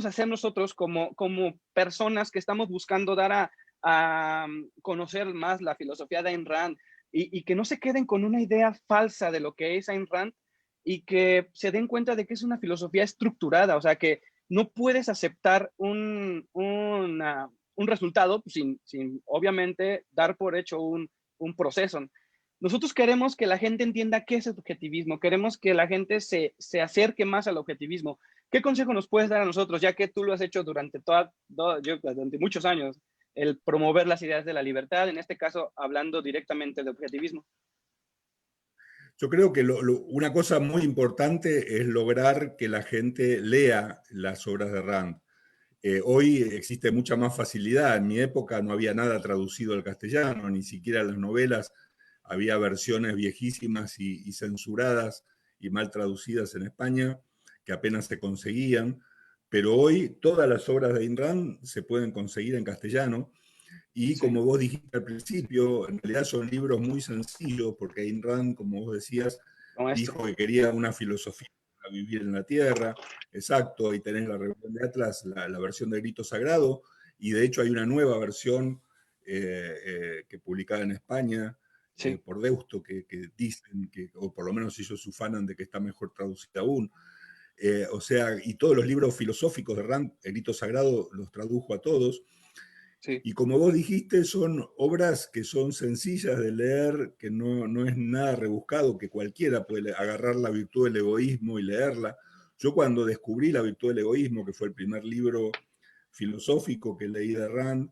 S3: hacer nosotros como personas que estamos buscando dar a conocer más la filosofía de Ayn Rand. y que no se queden con una idea falsa de lo que es Ayn Rand y que se den cuenta de que es una filosofía estructurada, o sea, que no puedes aceptar un resultado sin obviamente dar por hecho un proceso. Nosotros queremos que la gente entienda qué es el objetivismo, queremos que la gente se acerque más al objetivismo. ¿Qué consejo nos puedes dar a nosotros, ya que tú lo has hecho durante durante muchos años, el promover las ideas de la libertad, en este caso hablando directamente de objetivismo?
S4: Yo creo que una cosa muy importante es lograr que la gente lea las obras de Rand. Hoy existe mucha más facilidad. En mi época no había nada traducido al castellano, ni siquiera las novelas. Había versiones viejísimas y censuradas y mal traducidas en España, que apenas se conseguían. Pero hoy todas las obras de Ayn Rand se pueden conseguir en castellano. Y
S3: Sí,
S4: como vos dijiste al principio, en realidad son libros muy sencillos, porque Ayn Rand, como vos decías,
S3: como esto.
S4: dijo que quería una filosofía para vivir en la tierra. Exacto, ahí tenés la rebelión de Atlas, la versión de Grito Sagrado, y de hecho hay una nueva versión que publicada en España
S3: Sí,
S4: por Deusto, que dicen que, o por lo menos ellos se ufanan de que está mejor traducida aún. O sea, y todos los libros filosóficos de Rand, el Grito Sagrado los tradujo a todos.
S3: sí.
S4: Y como vos dijiste, son obras que son sencillas de leer, que no es nada rebuscado, que cualquiera puede agarrar la virtud del egoísmo y leerla. Yo cuando descubrí la virtud del egoísmo, que fue el primer libro filosófico que leí de Rand,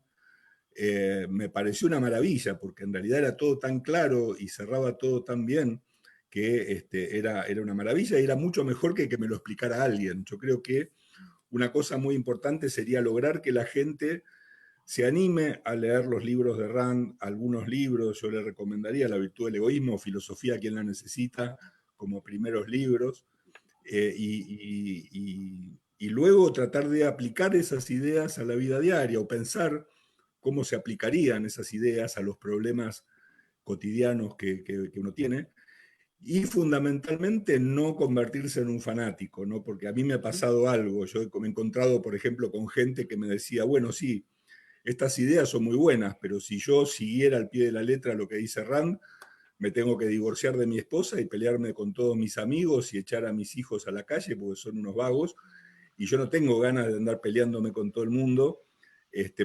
S4: me pareció una maravilla, porque en realidad era todo tan claro y cerraba todo tan bien que era una maravilla y era mucho mejor que me lo explicara alguien. Yo creo que una cosa muy importante sería lograr que la gente se anime a leer los libros de Rand, algunos libros, yo le recomendaría La virtud del egoísmo, Filosofía a quien la necesita, como primeros libros, y luego tratar de aplicar esas ideas a la vida diaria o pensar cómo se aplicarían esas ideas a los problemas cotidianos que uno tiene. Y fundamentalmente no convertirse en un fanático, ¿no? Porque a mí me ha pasado algo. Yo me he encontrado, por ejemplo, con gente que me decía, bueno, sí, estas ideas son muy buenas, pero si yo siguiera al pie de la letra lo que dice Rand, me tengo que divorciar de mi esposa y pelearme con todos mis amigos y echar a mis hijos a la calle porque son unos vagos, y yo no tengo ganas de andar peleándome con todo el mundo.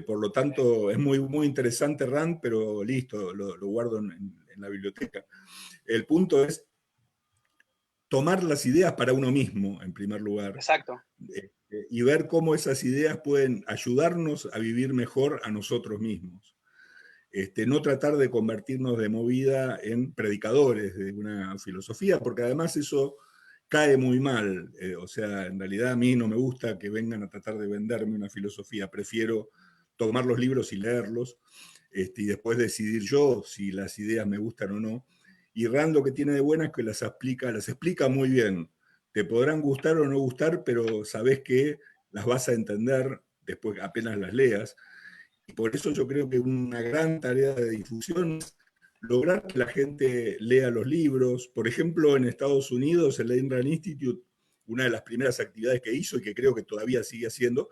S4: Por lo tanto, es muy interesante Rand, pero listo, lo guardo en la biblioteca. El punto es tomar las ideas para uno mismo, en primer lugar,
S3: Exacto.
S4: y ver cómo esas ideas pueden ayudarnos a vivir mejor a nosotros mismos. No tratar de convertirnos de movida en predicadores de una filosofía, porque además eso cae muy mal. O sea, en realidad a mí no me gusta que vengan a tratar de venderme una filosofía. Prefiero tomar los libros y leerlos, y después decidir yo si las ideas me gustan o no. Y Rand lo que tiene de buena es que las explica muy bien. Te podrán gustar o no gustar, pero sabes que las vas a entender después apenas las leas. Y por eso yo creo que una gran tarea de difusión es lograr que la gente lea los libros. Por ejemplo, en Estados Unidos, el Ayn Rand Institute, una de las primeras actividades que hizo y que creo que todavía sigue haciendo,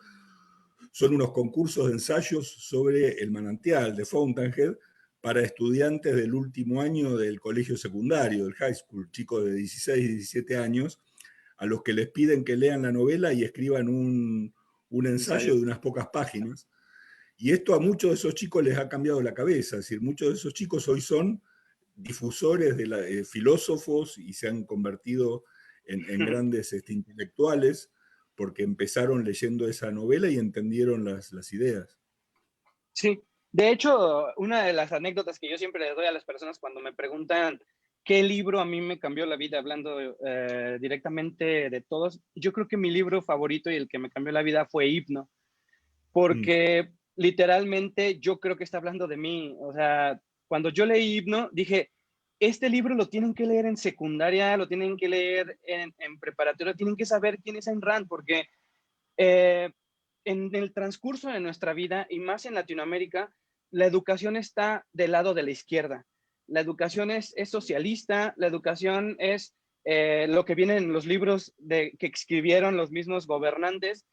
S4: son unos concursos de ensayos sobre el manantial de Fountainhead para estudiantes del último año del colegio secundario, del high school, chicos de 16 y 17 años, a los que les piden que lean la novela y escriban un ensayo de unas pocas páginas. Y esto a muchos de esos chicos les ha cambiado la cabeza, es decir, muchos de esos chicos hoy son difusores de filósofos y se han convertido en grandes intelectuales porque empezaron leyendo esa novela y entendieron las ideas.
S3: Sí, de hecho, una de las anécdotas que yo siempre les doy a las personas cuando me preguntan qué libro a mí me cambió la vida, hablando directamente de todos, yo creo que mi libro favorito y el que me cambió la vida fue Hipno, porque literalmente yo creo que está hablando de mí. O sea, cuando yo leí Hipno, dije, este libro lo tienen que leer en secundaria, lo tienen que leer en preparatoria, tienen que saber quién es Ayn Rand, porque eh, en el transcurso de nuestra vida, y más en Latinoamérica, la educación está del lado de la izquierda. La educación es socialista, la educación es lo que viene en los libros que escribieron los mismos gobernantes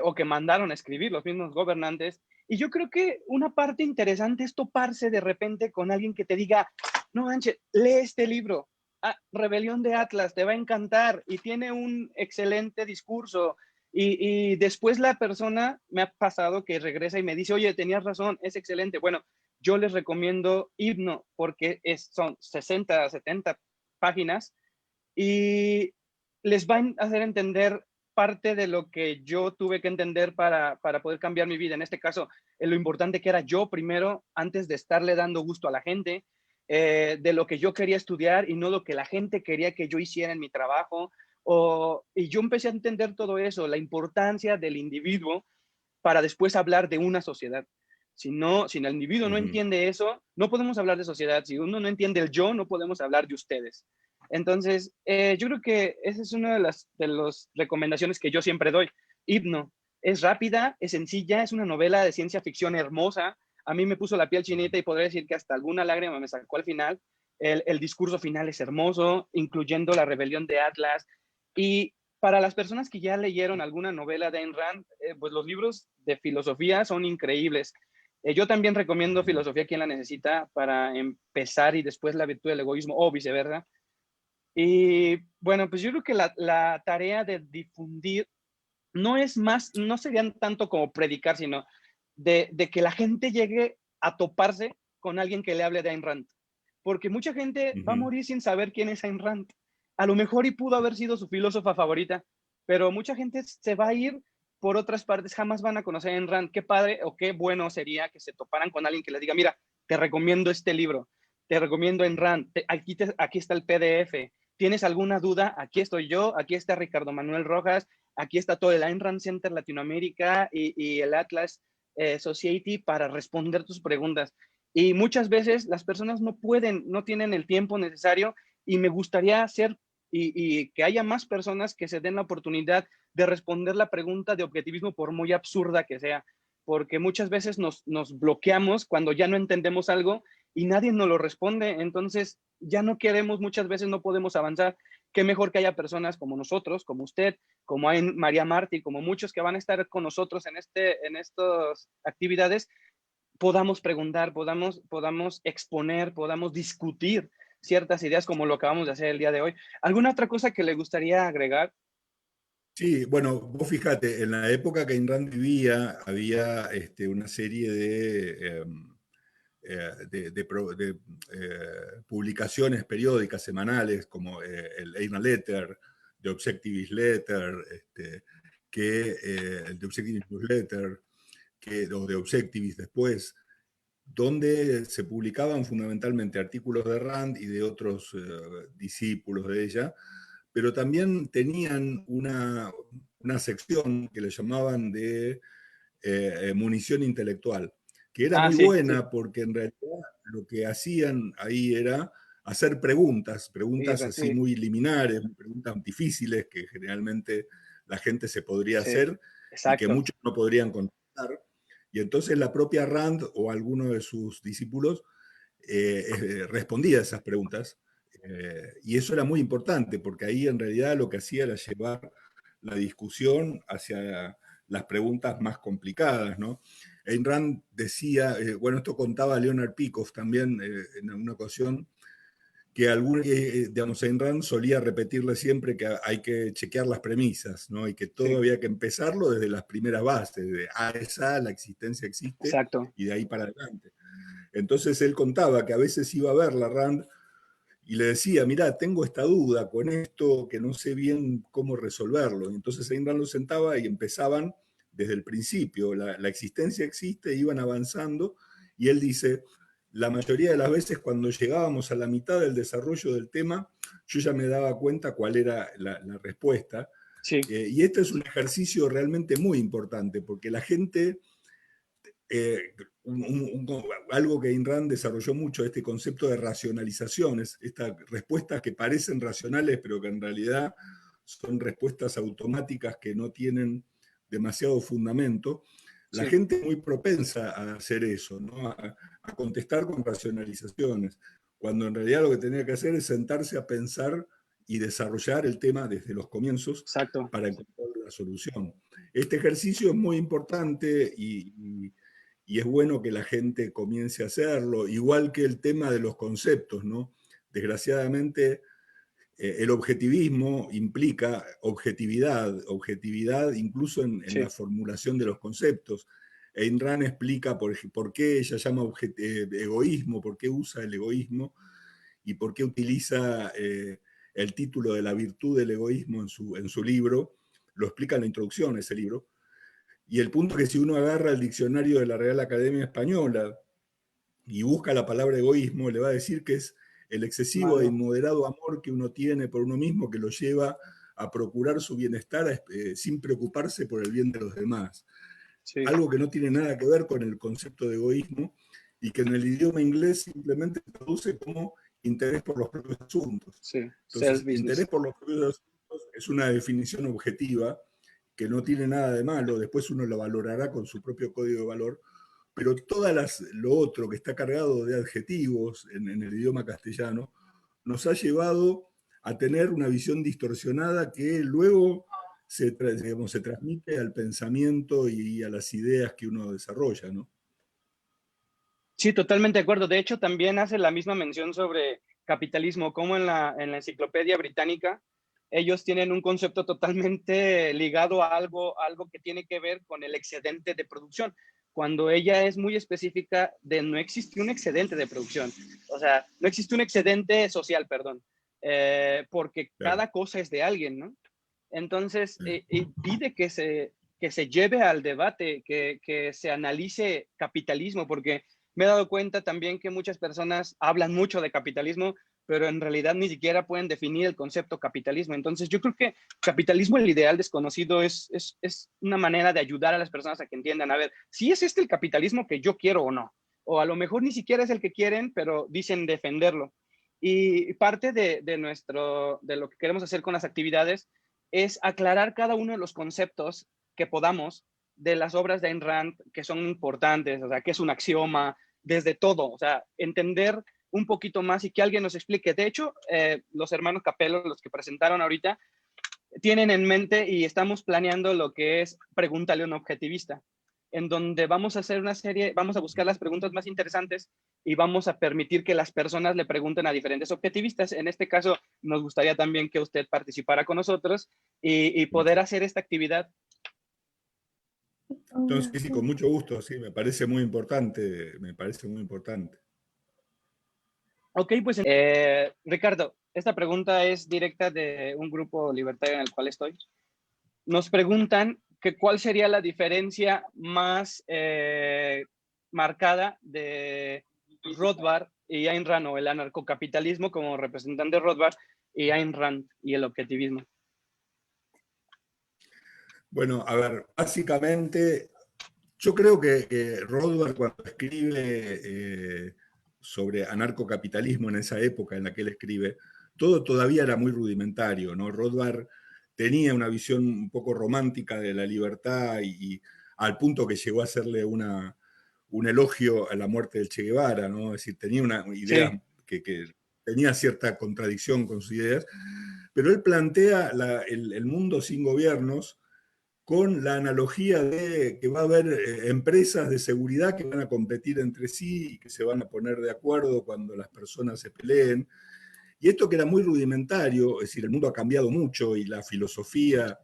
S3: o que mandaron a escribir los mismos gobernantes. Y yo creo que una parte interesante es toparse de repente con alguien que te diga, no manches, lee este libro, Rebelión de Atlas, te va a encantar y tiene un excelente discurso. Y después la persona me ha pasado que regresa y me dice, oye, tenías razón, es excelente. Bueno, yo les recomiendo Hipno porque son 60, 70 páginas y les va a hacer entender parte de lo que yo tuve que entender para poder cambiar mi vida. En este caso, lo importante que era yo primero, antes de estarle dando gusto a la gente, de lo que yo quería estudiar y no lo que la gente quería que yo hiciera en mi trabajo. Y yo empecé a entender todo eso, la importancia del individuo para después hablar de una sociedad. Si el individuo no entiende eso, no podemos hablar de sociedad. Si uno no entiende el yo, no podemos hablar de ustedes. Entonces, yo creo que esa es una de las recomendaciones que yo siempre doy. Hipno es rápida, es sencilla, es una novela de ciencia ficción hermosa. A mí me puso la piel chinita y podría decir que hasta alguna lágrima me sacó al final. El discurso final es hermoso, incluyendo la rebelión de Atlas. Y para las personas que ya leyeron alguna novela de Ayn Rand, pues los libros de filosofía son increíbles. Yo también recomiendo Filosofía quien la necesita para empezar y después La virtud del egoísmo o viceversa. Y bueno, pues yo creo que la tarea de difundir no serían tanto como predicar, sino de que la gente llegue a toparse con alguien que le hable de Ayn Rand. Porque mucha gente va a morir sin saber quién es Ayn Rand. A lo mejor y pudo haber sido su filósofa favorita, pero mucha gente se va a ir por otras partes, jamás van a conocer a Ayn Rand. Qué padre o qué bueno sería que se toparan con alguien que les diga, mira, te recomiendo este libro, te recomiendo Ayn Rand, aquí está el PDF, ¿tienes alguna duda? Aquí estoy yo, aquí está Ricardo Manuel Rojas, aquí está todo el Ayn Rand Center Latinoamérica y el Atlas Society para responder tus preguntas. Y muchas veces las personas no pueden, no tienen el tiempo necesario y me gustaría hacer y que haya más personas que se den la oportunidad de responder la pregunta de objetivismo por muy absurda que sea, porque muchas veces nos bloqueamos cuando ya no entendemos algo y nadie nos lo responde, entonces ya no queremos, muchas veces no podemos avanzar. Qué mejor que haya personas como nosotros, como usted, como hay María Martí, como muchos que van a estar con nosotros en estas actividades, podamos preguntar, podamos exponer, podamos discutir ciertas ideas como lo acabamos de hacer el día de hoy. ¿Alguna otra cosa que le gustaría agregar?
S4: Sí, bueno, vos fíjate, en la época que Ayn Rand vivía, había una serie de publicaciones periódicas, semanales, como el Ayn Letter, The Objectivist Letter, el The Objectivist Newsletter, o The Objectivist después, donde se publicaban fundamentalmente artículos de Rand y de otros discípulos de ella, pero también tenían una sección que le llamaban de munición intelectual, que era muy
S3: Sí, sí.
S4: buena porque en realidad lo que hacían ahí era hacer preguntas así
S3: Sí,
S4: muy liminares, preguntas difíciles que generalmente la gente se podría
S3: sí,
S4: hacer y que
S3: exacto.
S4: muchos no podrían contestar. Y entonces la propia Rand o alguno de sus discípulos respondía a esas preguntas. Y eso era muy importante, porque ahí en realidad lo que hacía era llevar la discusión hacia las preguntas más complicadas, ¿no? Ayn Rand decía, bueno, esto contaba Leonard Peikoff también en una ocasión, que digamos, Ayn Rand solía repetirle siempre que hay que chequear las premisas, ¿no? Y que todo
S3: Sí,
S4: había que empezarlo desde las primeras bases, de A es A, la existencia existe,
S3: exacto.
S4: y de ahí para adelante. Entonces él contaba que a veces iba a ver la Rand y le decía, mira, tengo esta duda con esto, que no sé bien cómo resolverlo. Y entonces Ayn Rand lo sentaba y empezaban desde el principio. La existencia existe, iban avanzando, y él dice, la mayoría de las veces cuando llegábamos a la mitad del desarrollo del tema, yo ya me daba cuenta cuál era la respuesta.
S3: Sí,
S4: Y este es un ejercicio realmente muy importante, porque la gente eh, algo que Ayn Rand desarrolló mucho, este concepto de racionalizaciones, estas respuestas que parecen racionales, pero que en realidad son respuestas automáticas que no tienen demasiado fundamento. La
S3: sí,
S4: gente es muy propensa a hacer eso, ¿no? A contestar con racionalizaciones, cuando en realidad lo que tenía que hacer es sentarse a pensar y desarrollar el tema desde los comienzos
S3: exacto.
S4: para encontrar la solución. Este ejercicio es muy importante y y es bueno que la gente comience a hacerlo, igual que el tema de los conceptos, ¿no? Desgraciadamente, el objetivismo implica objetividad incluso en la
S3: Sí,
S4: formulación de los conceptos. Ayn Rand explica por qué ella llama egoísmo, por qué usa el egoísmo y por qué utiliza el título de la virtud del egoísmo en su libro. Lo explica en la introducción a ese libro. Y el punto es que si uno agarra el diccionario de la Real Academia Española y busca la palabra egoísmo, le va a decir que es el excesivo e
S3: malo.
S4: inmoderado amor que uno tiene por uno mismo que lo lleva a procurar su bienestar sin preocuparse por el bien de los demás.
S3: Sí,
S4: Algo que no tiene nada que ver con el concepto de egoísmo y que en el idioma inglés simplemente se traduce como interés por los propios asuntos.
S3: sí,
S4: Entonces,
S3: self-business.
S4: interés por los propios asuntos es una definición objetiva que no tiene nada de malo, después uno lo valorará con su propio código de valor, pero lo otro que está cargado de adjetivos en el idioma castellano nos ha llevado a tener una visión distorsionada que luego digamos, se transmite al pensamiento y a las ideas que uno desarrolla, ¿no?
S3: Sí, totalmente de acuerdo. De hecho, también hace la misma mención sobre capitalismo, como en la Enciclopedia Británica, ellos tienen un concepto totalmente ligado a algo que tiene que ver con el excedente de producción, cuando ella es muy específica de no existe un excedente de producción, o sea, no existe un excedente social, perdón, porque
S4: Claro.
S3: cada cosa es de alguien, ¿no? Entonces, y pide que se lleve al debate, que se analice capitalismo, porque me he dado cuenta también que muchas personas hablan mucho de capitalismo, pero en realidad ni siquiera pueden definir el concepto capitalismo. Entonces, yo creo que capitalismo, el ideal desconocido, es una manera de ayudar a las personas a que entiendan, a ver, si es este el capitalismo que yo quiero o no, o a lo mejor ni siquiera es el que quieren, pero dicen defenderlo. Y parte de lo que queremos hacer con las actividades es aclarar cada uno de los conceptos que podamos de las obras de Ayn Rand que son importantes, o sea, qué es un axioma, desde todo, o sea, entender un poquito más y que alguien nos explique. De hecho, los hermanos Capello, los que presentaron ahorita, tienen en mente y estamos planeando lo que es Pregúntale a un objetivista, en donde vamos a hacer una serie, vamos a buscar las preguntas más interesantes y vamos a permitir que las personas le pregunten a diferentes objetivistas. En este caso, nos gustaría también que usted participara con nosotros y poder hacer esta actividad.
S4: Entonces, sí, con mucho gusto, sí, me parece muy importante, me parece muy importante.
S3: Ok, pues Ricardo, esta pregunta es directa de un grupo libertario en el cual estoy. Nos preguntan que cuál sería la diferencia más marcada de Rothbard y Ayn Rand, o el anarcocapitalismo como representante de Rothbard y Ayn Rand y el objetivismo.
S4: Bueno, a ver, básicamente, yo creo que Rothbard cuando escribe sobre anarcocapitalismo en esa época en la que él escribe, todo todavía era muy rudimentario, ¿no? Rothbard tenía una visión un poco romántica de la libertad y al punto que llegó a hacerle un elogio a la muerte del Che Guevara, ¿no? Es decir, tenía una idea
S3: Sí,
S4: que tenía cierta contradicción con sus ideas, pero él plantea el mundo sin gobiernos con la analogía de que va a haber empresas de seguridad que van a competir entre sí y que se van a poner de acuerdo cuando las personas se peleen. Y esto que era muy rudimentario, es decir, el mundo ha cambiado mucho y la filosofía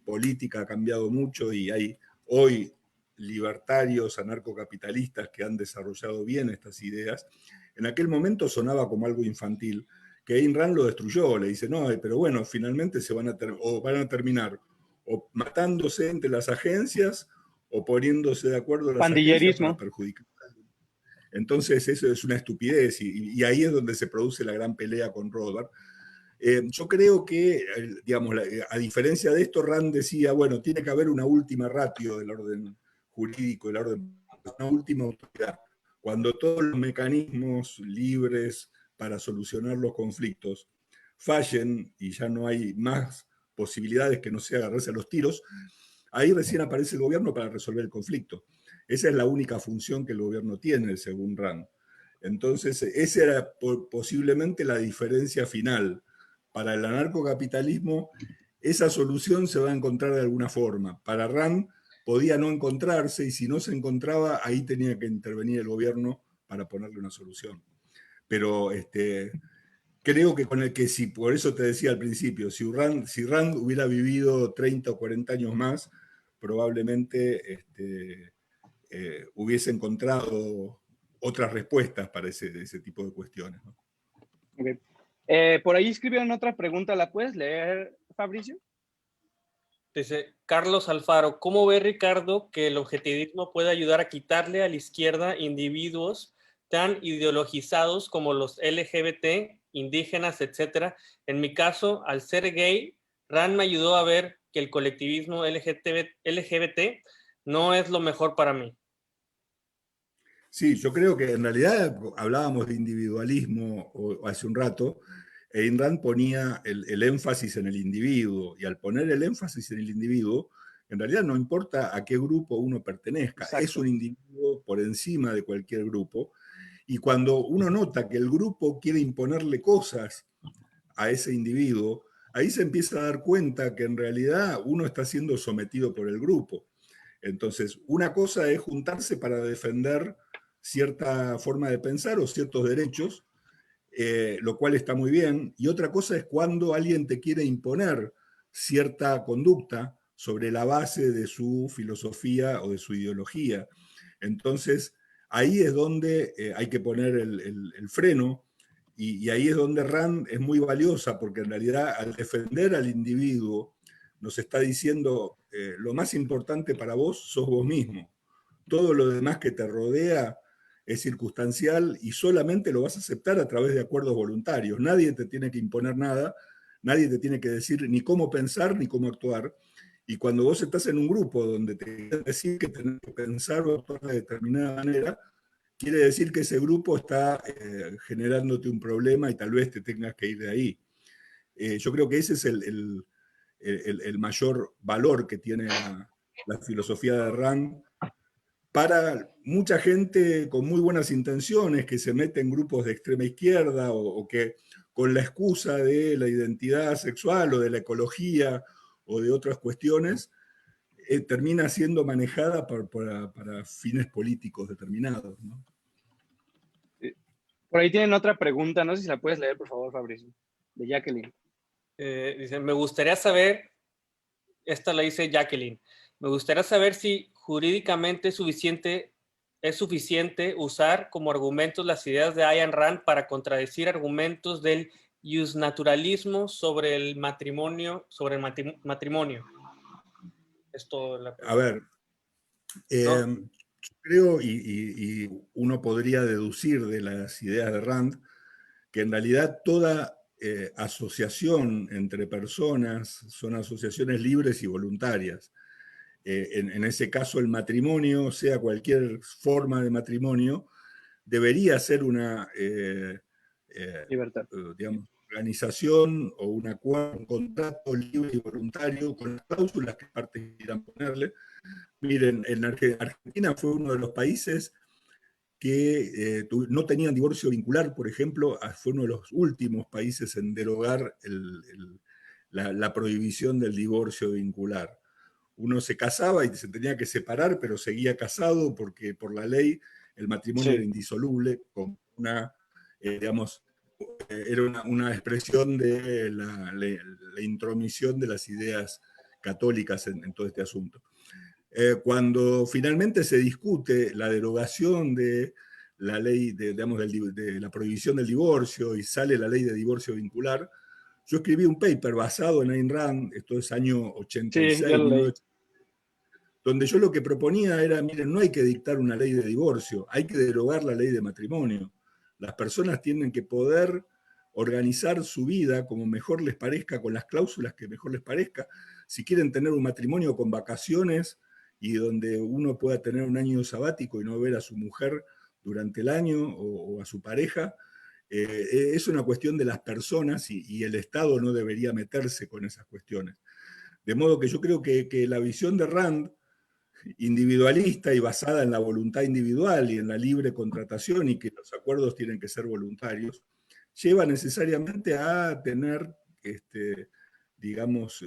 S4: política ha cambiado mucho y hay hoy libertarios, anarcocapitalistas que han desarrollado bien estas ideas. En aquel momento sonaba como algo infantil, que Ayn Rand lo destruyó, le dice, no, pero bueno, finalmente van a terminar o matándose entre las agencias o poniéndose de acuerdo las agencias para
S3: pandillerismo.
S4: perjudicar. Entonces eso es una estupidez y ahí es donde se produce la gran pelea con Rothbard. Yo creo que, digamos, a diferencia de esto, Rand decía, bueno, tiene que haber una última ratio del orden jurídico, del orden, una última autoridad. Cuando todos los mecanismos libres para solucionar los conflictos fallen y ya no hay más posibilidades que no sea agarrarse a los tiros, ahí recién aparece el gobierno para resolver el conflicto. Esa es la única función que el gobierno tiene, según Rand. Entonces, esa era posiblemente la diferencia final. Para el anarcocapitalismo, esa solución se va a encontrar de alguna forma. Para Rand, podía no encontrarse, y si no se encontraba, ahí tenía que intervenir el gobierno para ponerle una solución. Pero creo que con el que sí, por eso te decía al principio, si Rand hubiera vivido 30 o 40 años más, probablemente hubiese encontrado otras respuestas para ese tipo de cuestiones, ¿no?
S3: Okay. Por ahí escribieron otra pregunta, ¿la puedes leer, Fabricio?
S2: Dice Carlos Alfaro, ¿cómo ve Ricardo que el objetivismo puede ayudar a quitarle a la izquierda individuos tan ideologizados como los LGBT, indígenas, etcétera? En mi caso, al ser gay, Rand me ayudó a ver que el colectivismo LGBT no es lo mejor para mí.
S4: Sí, yo creo que en realidad hablábamos de individualismo hace un rato. Ayn Rand ponía el énfasis en el individuo, y al poner el énfasis en el individuo, en realidad no importa a qué grupo uno pertenezca,
S3: Exacto.
S4: es un individuo por encima de cualquier grupo, y cuando uno nota que el grupo quiere imponerle cosas a ese individuo, ahí se empieza a dar cuenta que en realidad uno está siendo sometido por el grupo. Entonces, una cosa es juntarse para defender cierta forma de pensar o ciertos derechos, lo cual está muy bien, y otra cosa es cuando alguien te quiere imponer cierta conducta sobre la base de su filosofía o de su ideología. Entonces, ahí es donde hay que poner el freno, y ahí es donde Rand es muy valiosa, porque en realidad al defender al individuo nos está diciendo, lo más importante para vos sos vos mismo. Todo lo demás que te rodea es circunstancial y solamente lo vas a aceptar a través de acuerdos voluntarios. Nadie te tiene que imponer nada, nadie te tiene que decir ni cómo pensar ni cómo actuar. Y cuando vos estás en un grupo donde te quieren decir que tenés que pensar o actuar de determinada manera, quiere decir que ese grupo está generándote un problema y tal vez te tengas que ir de ahí. Yo creo que ese es el mayor valor que tiene la filosofía de Rand para mucha gente con muy buenas intenciones que se mete en grupos de extrema izquierda, o que con la excusa de la identidad sexual o de la ecología o de otras cuestiones, termina siendo manejada para fines políticos determinados, ¿no?
S3: Por ahí tienen otra pregunta, no sé si la puedes leer, por favor, Fabricio, de Jacqueline.
S2: Dice, me gustaría saber, esta la dice Jacqueline, me gustaría saber si jurídicamente es suficiente usar como argumentos las ideas de Ayn Rand para contradecir argumentos del justnaturalismo sobre el matrimonio, Esto la
S4: A
S2: pregunta.
S4: ver,
S2: ¿No?
S4: yo creo, y uno podría deducir de las ideas de Rand, que en realidad toda asociación entre personas son asociaciones libres y voluntarias. En ese caso, el matrimonio, sea cualquier forma de matrimonio, debería ser una
S3: Libertad.
S4: digamos, organización o un contrato libre y voluntario con las cláusulas que partes quieran ponerle. Miren, en Argentina fue uno de los países que no tenían divorcio vincular, por ejemplo, fue uno de los últimos países en derogar la prohibición del divorcio vincular. Uno se casaba y se tenía que separar, pero seguía casado porque por la ley el matrimonio era indisoluble, con digamos, era una expresión de la intromisión de las ideas católicas en todo este asunto. Cuando finalmente se discute la derogación de la ley digamos, de la prohibición del divorcio y sale la ley de divorcio vincular, yo escribí un paper basado en Ayn Rand, esto es año 86,
S3: Sí, ya lo leí.
S4: donde yo lo que proponía era, miren, no hay que dictar una ley de divorcio, hay que derogar la ley de matrimonio. Las personas tienen que poder organizar su vida como mejor les parezca, con las cláusulas que mejor les parezca. Si quieren tener un matrimonio con vacaciones y donde uno pueda tener un año sabático y no ver a su mujer durante el año o a su pareja, es una cuestión de las personas, y el Estado no debería meterse con esas cuestiones. De modo que yo creo que la visión de Rand, individualista y basada en la voluntad individual y en la libre contratación, y que los acuerdos tienen que ser voluntarios, lleva necesariamente a tener, digamos,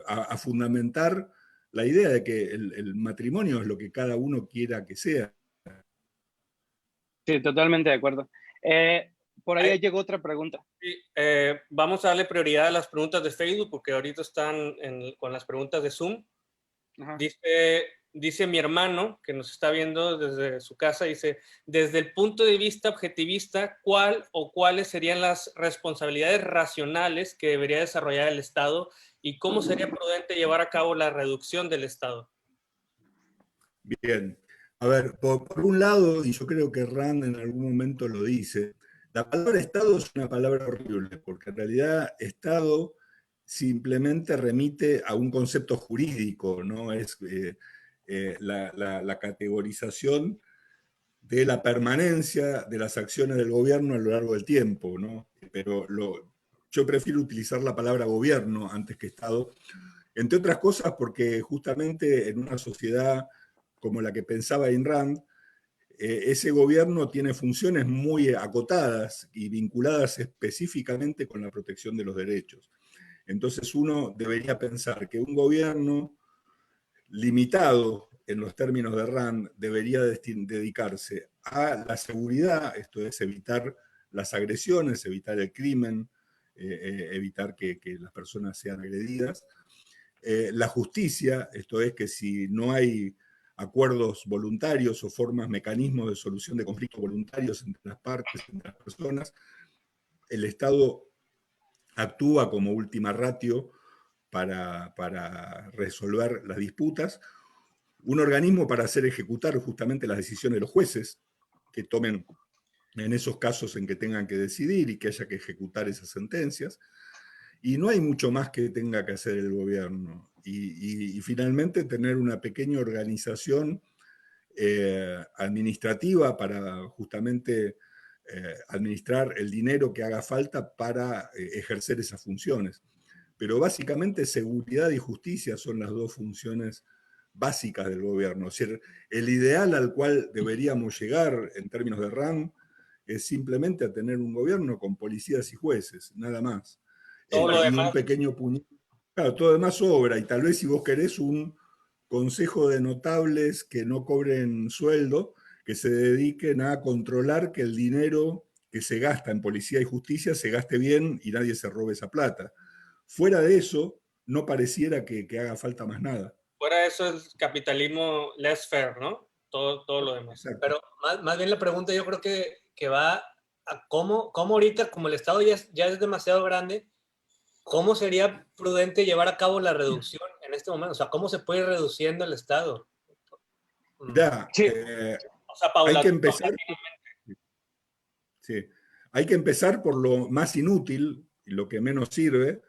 S4: a fundamentar la idea de que el matrimonio es lo que cada uno quiera que sea.
S3: Sí, totalmente de acuerdo. Por ahí
S2: Ay,
S3: llegó otra pregunta.
S2: sí, vamos a darle prioridad a las preguntas de Facebook porque ahorita están con las preguntas de Zoom.
S3: Ajá.
S2: Dice mi hermano, que nos está viendo desde su casa, dice, desde el punto de vista objetivista, ¿cuál o cuáles serían las responsabilidades racionales que debería desarrollar el Estado y cómo sería prudente llevar a cabo la reducción del Estado?
S4: Bien. A ver, por un lado, y yo creo que Rand en algún momento lo dice, la palabra Estado es una palabra horrible, porque en realidad Estado simplemente remite a un concepto jurídico, ¿no? Es la categorización de la permanencia de las acciones del gobierno a lo largo del tiempo, ¿no? Pero yo prefiero utilizar la palabra gobierno antes que Estado, entre otras cosas porque justamente en una sociedad como la que pensaba Ayn Rand, ese gobierno tiene funciones muy acotadas y vinculadas específicamente con la protección de los derechos. Entonces uno debería pensar que un gobierno limitado en los términos de Rand debería dedicarse a la seguridad, esto es evitar las agresiones, evitar el crimen, evitar que las personas sean agredidas. La justicia, esto es que si no hay acuerdos voluntarios o formas, mecanismos de solución de conflictos voluntarios entre las partes, entre las personas, el Estado actúa como última ratio para resolver las disputas. Un organismo para hacer ejecutar justamente las decisiones de los jueces que tomen en esos casos en que tengan que decidir y que haya que ejecutar esas sentencias. Y no hay mucho más que tenga que hacer el gobierno. Y finalmente tener una pequeña organización administrativa para justamente administrar el dinero que haga falta para ejercer esas funciones. Pero básicamente seguridad y justicia son las dos funciones básicas del gobierno. O sea, el ideal al cual deberíamos llegar en términos de RAM es simplemente a tener un gobierno con policías y jueces, nada más.
S2: Todo lo
S4: Y un
S2: demás,
S4: pequeño puñado. Claro, todo demás sobra. Y tal vez si vos querés un consejo de notables que no cobren sueldo, que se dediquen a controlar que el dinero que se gasta en policía y justicia se gaste bien y nadie se robe esa plata. Fuera de eso, no pareciera que haga falta más nada.
S2: fuera de eso es capitalismo less fair, ¿no? Todo lo demás.
S4: Exacto.
S2: Pero más bien la pregunta yo creo que va a cómo ahorita, como el Estado ya es demasiado grande, ¿cómo sería prudente llevar a cabo la reducción en este momento? O sea, ¿cómo se puede ir reduciendo el Estado?
S4: Mirá,
S3: Sí,
S2: O sea,
S4: hay que empezar,
S2: paulatinamente.
S4: sí, hay que empezar por lo más inútil y lo que menos sirve,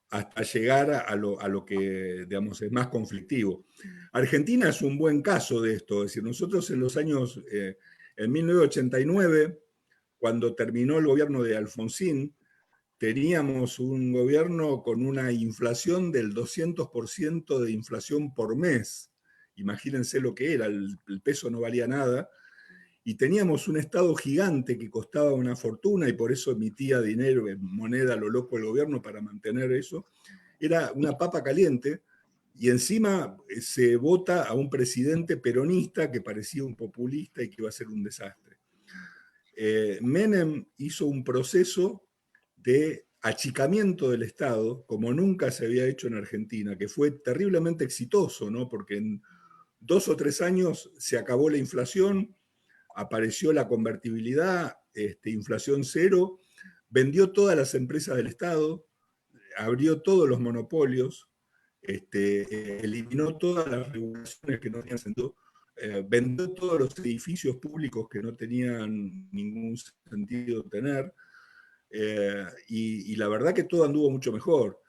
S4: hasta llegar a lo que, digamos, es más conflictivo. Argentina es un buen caso de esto, es decir, nosotros en los años, en 1989, cuando terminó el gobierno de Alfonsín, teníamos un gobierno con una inflación del 200% de inflación por mes. Imagínense lo que era, el peso no valía nada, y teníamos un Estado gigante que costaba una fortuna y por eso emitía dinero en moneda a lo loco el gobierno para mantener eso. Era una papa caliente y encima se vota a un presidente peronista que parecía un populista y que iba a ser un desastre. Menem hizo un proceso de achicamiento del Estado como nunca se había hecho en Argentina, que fue terriblemente exitoso, ¿no? Porque en 2 o 3 años se acabó la inflación, apareció la convertibilidad, inflación cero, vendió todas las empresas del Estado, abrió todos los monopolios, eliminó todas las regulaciones que no tenían sentido, vendió todos los edificios públicos que no tenían ningún sentido tener, y la verdad que todo anduvo mucho mejor.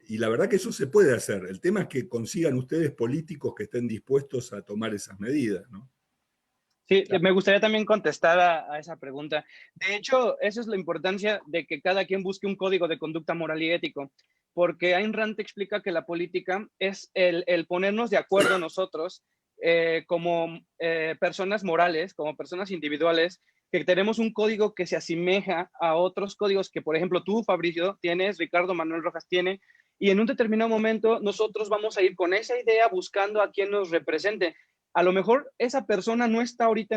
S4: Y la verdad que eso se puede hacer. El tema es que consigan ustedes políticos que estén dispuestos a tomar esas medidas, ¿no?
S3: sí, me gustaría también contestar a esa pregunta. De hecho, esa es la importancia de que cada quien busque un código de conducta moral y ético, porque Ayn Rand te explica que la política es el ponernos de acuerdo nosotros como personas morales, como personas individuales, que tenemos un código que se asemeja a otros códigos que, por ejemplo, tú, Fabricio, tienes, Ricardo Manuel Rojas tiene, y en un determinado momento nosotros vamos a ir con esa idea buscando a quien nos represente. A lo mejor esa persona no está ahorita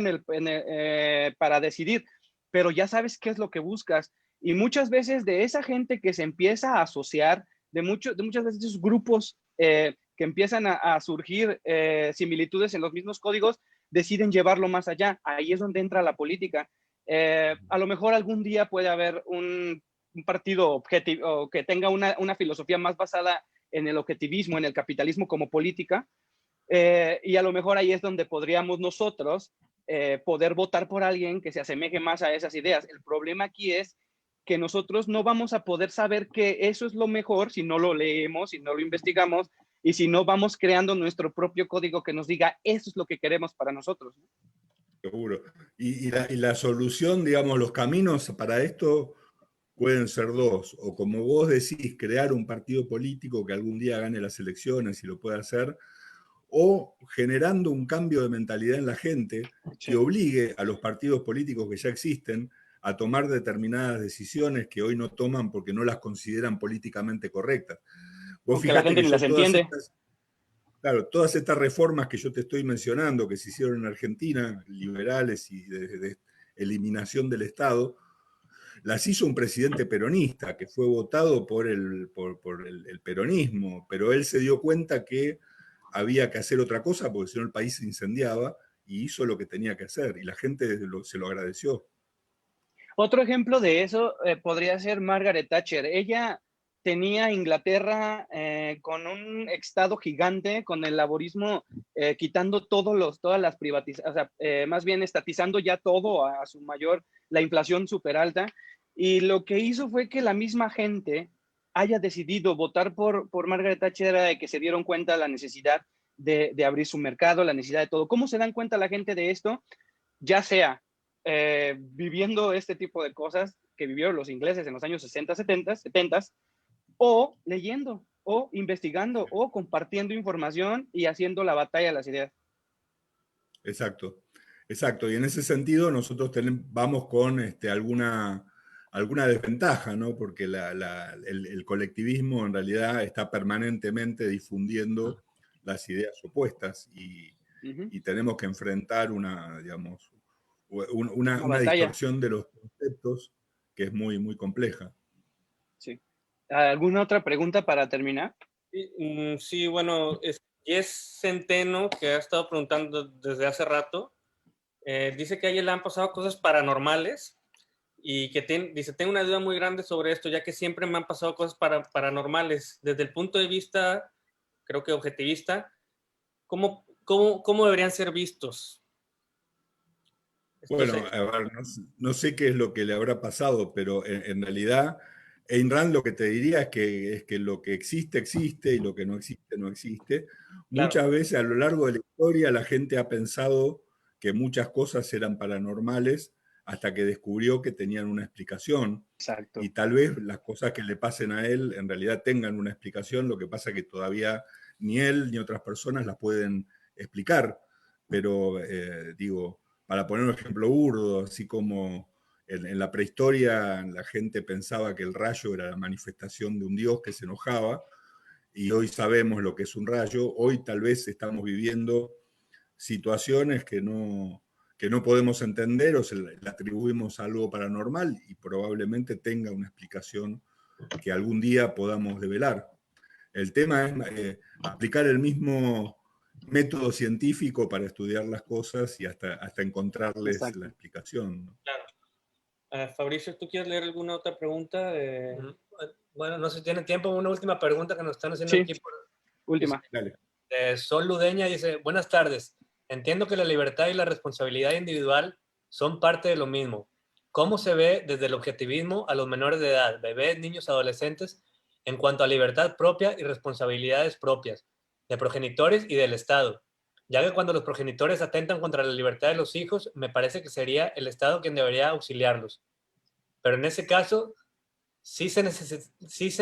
S3: para decidir, pero ya sabes qué es lo que buscas. Y muchas veces de esa gente que se empieza a asociar, de muchas veces esos grupos que empiezan a surgir similitudes en los mismos códigos, deciden llevarlo más allá. Ahí es donde entra la política. A lo mejor algún día puede haber un partido objetivo que tenga una filosofía más basada en el objetivismo, en el capitalismo como política, y a lo mejor ahí es donde podríamos nosotros poder votar por alguien que se asemeje más a esas ideas. El problema aquí es que nosotros no vamos a poder saber que eso es lo mejor si no lo leemos, si no lo investigamos y si no vamos creando nuestro propio código que nos diga eso es lo que queremos para nosotros.
S4: Seguro. Y la solución, digamos, los caminos para esto pueden ser dos. O como vos decís, crear un partido político que algún día gane las elecciones y lo pueda hacer, o generando un cambio de mentalidad en la gente que obligue a los partidos políticos que ya existen a tomar determinadas decisiones que hoy no toman porque no las consideran políticamente correctas. Vos
S3: Porque la gente ni las entiende.
S4: Claro, todas estas reformas que yo te estoy mencionando, que se hicieron en Argentina, liberales y de eliminación del Estado, las hizo un presidente peronista que fue votado por el peronismo, pero él se dio cuenta que había que hacer otra cosa porque si no el país se incendiaba y hizo lo que tenía que hacer y la gente se lo agradeció.
S3: Otro ejemplo de eso podría ser Margaret Thatcher. Ella tenía Inglaterra con un estado gigante, con el laborismo quitando todas las privatizaciones, o sea, más bien estatizando ya todo a su mayor, la inflación súper alta. Y lo que hizo fue que la misma gente haya decidido votar por Margaret Thatcher, de que se dieron cuenta de la necesidad de abrir su mercado, la necesidad de todo. ¿Cómo se dan cuenta la gente de esto? Ya sea viviendo este tipo de cosas que vivieron los ingleses en los años 60, 70, o leyendo, o investigando, o compartiendo información y haciendo la batalla de las ideas.
S4: Exacto, exacto. Y en ese sentido nosotros vamos con alguna desventaja, ¿no? Porque el colectivismo en realidad está permanentemente difundiendo las ideas opuestas y tenemos que enfrentar digamos, una distorsión de los conceptos que es muy, muy compleja.
S3: Sí. ¿Alguna otra pregunta para terminar?
S2: Sí, bueno, Jess Centeno, que ha estado preguntando desde hace rato, dice que a ella le han pasado cosas paranormales y que dice, tengo una duda muy grande sobre esto, ya que siempre me han pasado cosas paranormales. Desde el punto de vista, creo que objetivista, ¿cómo deberían ser vistos?
S4: Bueno, a ver, no sé qué es lo que le habrá pasado, pero en realidad Ayn Rand lo que te diría es que lo que existe, existe y lo que no existe, no existe. Claro. Muchas veces a lo largo de la historia la gente ha pensado que muchas cosas eran paranormales hasta que descubrió que tenían una explicación.
S3: Exacto.
S4: Y tal vez las cosas que le pasen a él en realidad tengan una explicación, lo que pasa es que todavía ni él ni otras personas las pueden explicar. Pero digo, para poner un ejemplo burdo, así como en la prehistoria la gente pensaba que el rayo era la manifestación de un dios que se enojaba, y hoy sabemos lo que es un rayo, hoy tal vez estamos viviendo situaciones que no podemos entender o se le atribuimos a algo paranormal y probablemente tenga una explicación que algún día podamos develar. El tema es aplicar el mismo método científico para estudiar las cosas y hasta encontrarles Exacto. La explicación, ¿no?
S2: Claro. Fabricio, ¿tú quieres leer alguna otra pregunta? Bueno, no sé si tiene tiempo, una última pregunta que nos están haciendo aquí.
S3: Última.
S4: Dale.
S2: Sol Ludeña dice, buenas tardes. Entiendo que la libertad y la responsabilidad individual son parte de lo mismo. ¿Cómo se ve desde el objetivismo a los menores de edad, bebés, niños, adolescentes, en cuanto a libertad propia y responsabilidades propias, de progenitores y del Estado? Ya que cuando los progenitores atentan contra la libertad de los hijos, me parece que sería el Estado quien debería auxiliarlos. Pero en ese caso, sí se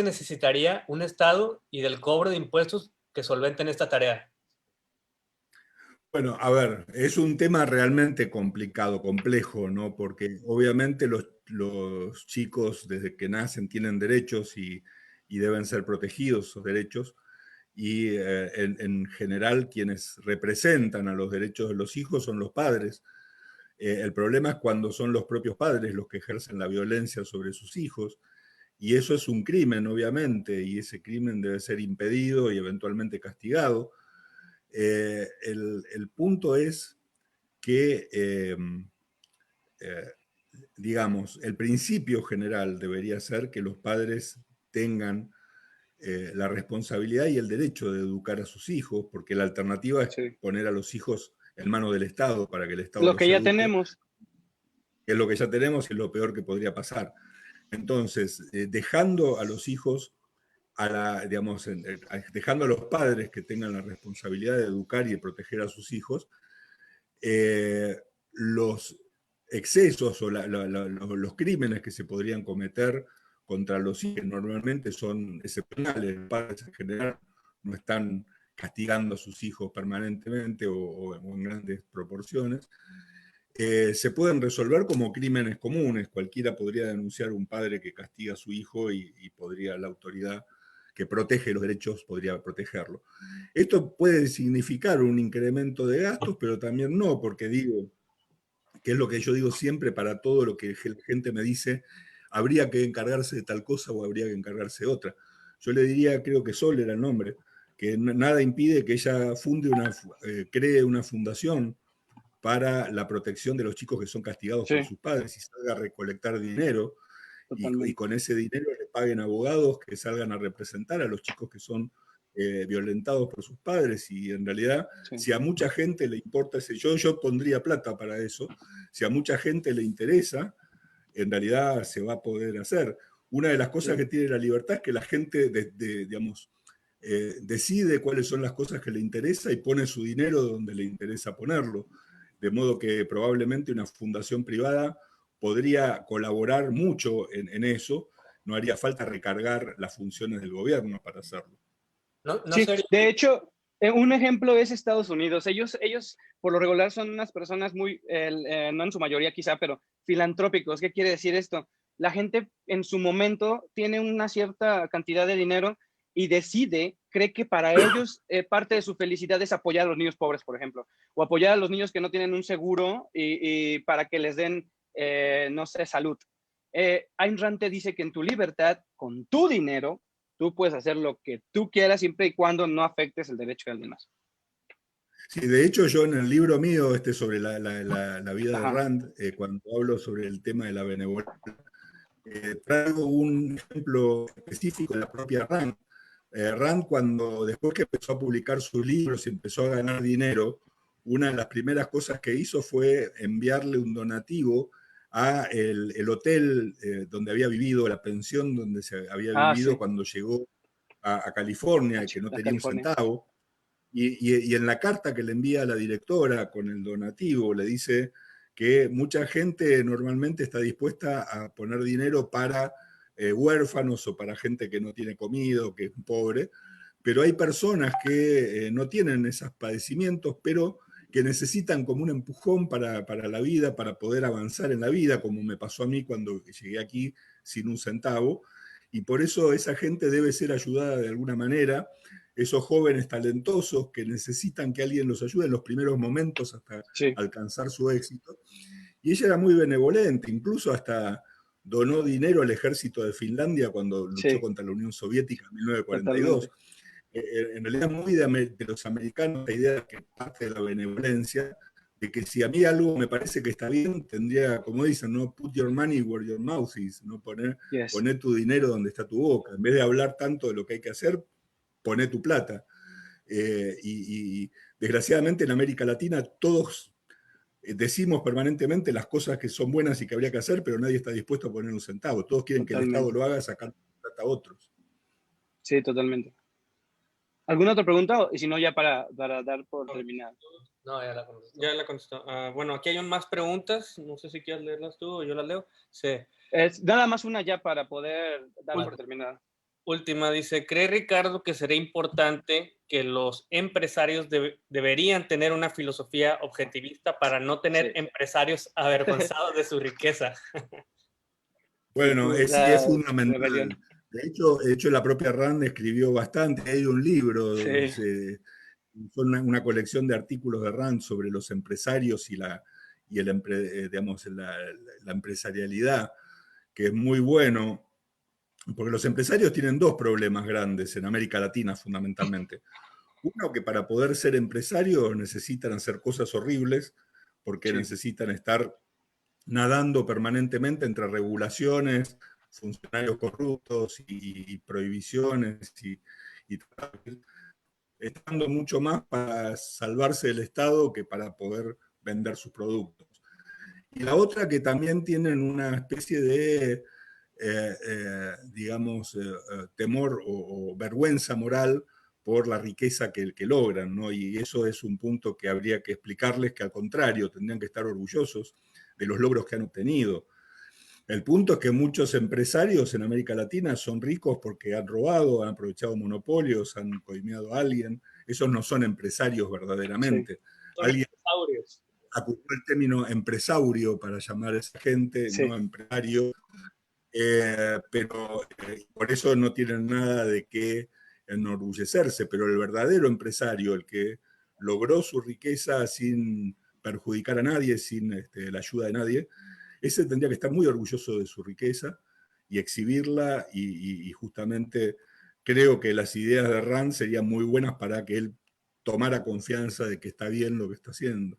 S2: necesitaría un Estado y del cobro de impuestos que solventen esta tarea.
S4: Bueno, a ver, es un tema realmente complicado, complejo, ¿no? Porque obviamente los chicos desde que nacen tienen derechos y y deben ser protegidos esos derechos. Y en general quienes representan a los derechos de los hijos son los padres. El problema es cuando son los propios padres los que ejercen la violencia sobre sus hijos, y eso es un crimen, obviamente, y ese crimen debe ser impedido y eventualmente castigado. El punto es que, digamos, el principio general debería ser que los padres tengan la responsabilidad y el derecho de educar a sus hijos, porque la alternativa es
S3: Sí.
S4: poner a los hijos en manos del Estado para que el Estado
S3: Lo
S4: los
S3: que ya
S4: eduque,
S3: tenemos.
S4: que es lo que ya tenemos y es lo peor que podría pasar. Entonces, dejando a los hijos, dejando a los padres que tengan la responsabilidad de educar y de proteger a sus hijos, los excesos o los crímenes que se podrían cometer contra los hijos normalmente son excepcionales. Los padres en general no están castigando a sus hijos permanentemente o en grandes proporciones. Se pueden resolver como crímenes comunes. Cualquiera podría denunciar a un padre que castiga a su hijo y podría la autoridad que protege los derechos podría protegerlo. Esto puede significar un incremento de gastos, pero también no, porque digo, que es lo que yo digo siempre para todo lo que la gente me dice, habría que encargarse de tal cosa o habría que encargarse de otra. Yo le diría, creo que Sol era el nombre, que nada impide que ella cree una fundación para la protección de los chicos que son castigados por
S3: Sí,
S4: sus padres y salga a recolectar dinero y
S3: totalmente.
S4: con ese dinero le paguen abogados que salgan a representar a los chicos que son violentados por sus padres. Y en realidad,
S3: Sí,
S4: si a mucha gente le importa ese, yo pondría plata para eso, si a mucha gente le interesa, en realidad se va a poder hacer. Una de las cosas
S3: sí,
S4: que tiene la libertad es que la gente, digamos, decide cuáles son las cosas que le interesa y pone su dinero donde le interesa ponerlo. De modo que probablemente una fundación privada podría colaborar mucho en eso, no haría falta recargar las funciones del gobierno para hacerlo.
S2: No, no
S3: sí.
S2: sería,
S3: De hecho, un ejemplo es Estados Unidos. Ellos por lo regular son unas personas muy, no en su mayoría quizá, pero filantrópicos. ¿Qué quiere decir esto? La gente en su momento tiene una cierta cantidad de dinero y cree que para ellos parte de su felicidad es apoyar a los niños pobres, por ejemplo, o apoyar a los niños que no tienen un seguro y para que les den, no sé, salud. Ayn Rand te dice que en tu libertad, con tu dinero, tú puedes hacer lo que tú quieras siempre y cuando no afectes el derecho de alguien más.
S4: Sí, de hecho yo en el libro mío sobre la vida de
S3: Ajá,
S4: Rand, cuando hablo sobre el tema de la benevolencia, traigo un ejemplo específico de la propia Rand. Rand, después que empezó a publicar sus libros y empezó a ganar dinero, una de las primeras cosas que hizo fue enviarle un donativo a el hotel donde había vivido, la pensión donde se había vivido
S3: sí,
S4: cuando llegó a California y que no
S3: a
S4: tenía un
S3: California.
S4: centavo. Y en la carta que le envía a la directora con el donativo le dice que mucha gente normalmente está dispuesta a poner dinero para huérfanos o para gente que no tiene comida o que es pobre, pero hay personas que no tienen esos padecimientos, pero que necesitan como un empujón para la vida, para poder avanzar en la vida, como me pasó a mí cuando llegué aquí sin un centavo, y por eso esa gente debe ser ayudada de alguna manera, esos jóvenes talentosos que necesitan que alguien los ayude en los primeros momentos hasta
S3: Sí,
S4: alcanzar su éxito. Y ella era muy benevolente, incluso hasta donó dinero al ejército de Finlandia cuando luchó
S3: sí,
S4: contra la Unión Soviética en 1942.
S3: totalmente.
S4: En realidad muy de los americanos la idea que parte de la benevolencia, de que si a mí algo me parece que está bien, tendría, como dicen, ¿no? Put your money where your mouth is, ¿no?
S3: Yes.
S4: Poner tu dinero donde está tu boca. En vez de hablar tanto de lo que hay que hacer, poné tu plata. Y desgraciadamente en América Latina todos decimos permanentemente las cosas que son buenas y que habría que hacer, pero nadie está dispuesto a poner un centavo. Todos quieren que el Estado
S3: Totalmente.
S4: lo haga sacando plata a otros.
S3: Sí, totalmente. ¿Alguna otra pregunta? Y si no, ya para dar por terminado.
S2: no, ya la contestó. Ya la contestó. Bueno, aquí hay más preguntas. No sé si quieres leerlas tú o yo las leo. Sí.
S3: Es nada más una ya para poder dar
S2: Vale.
S3: por terminada.
S2: Última, dice, ¿cree Ricardo que sería importante que los empresarios deberían tener una filosofía objetivista para no tener
S3: Sí.
S2: empresarios avergonzados de su riqueza?
S4: Bueno, es
S3: La
S4: fundamental.
S3: rebelión.
S4: De hecho, la propia Rand escribió bastante, hay un libro,
S3: Sí.
S4: fue una colección de artículos de Rand sobre los empresarios y digamos, la empresarialidad, que es muy bueno, porque los empresarios tienen dos problemas grandes en América Latina fundamentalmente. Uno, que para poder ser empresarios necesitan hacer cosas horribles, porque
S3: Sí.
S4: necesitan estar nadando permanentemente entre regulaciones, funcionarios corruptos y prohibiciones y estando mucho más para salvarse del Estado que para poder vender sus productos. Y la otra, que también tienen una especie de, digamos, temor o vergüenza moral por la riqueza que logran, ¿no? Y eso es un punto que habría que explicarles, que al contrario, tendrían que estar orgullosos de los logros que han obtenido. El punto es que muchos empresarios en América Latina son ricos porque han robado, han aprovechado monopolios, han coimeado a alguien. Esos no son empresarios
S3: Sí.
S4: verdaderamente.
S2: Son
S4: Alguien
S2: empresarios.
S4: acudió el término empresaurio para llamar a esa gente,
S3: Sí.
S4: no empresario, pero por eso no tienen nada de qué enorgullecerse. Pero el verdadero empresario, el que logró su riqueza sin perjudicar a nadie, sin la ayuda de nadie, ese tendría que estar muy orgulloso de su riqueza y exhibirla y justamente creo que las ideas de Rand serían muy buenas para que él tomara confianza de que está bien lo que está haciendo.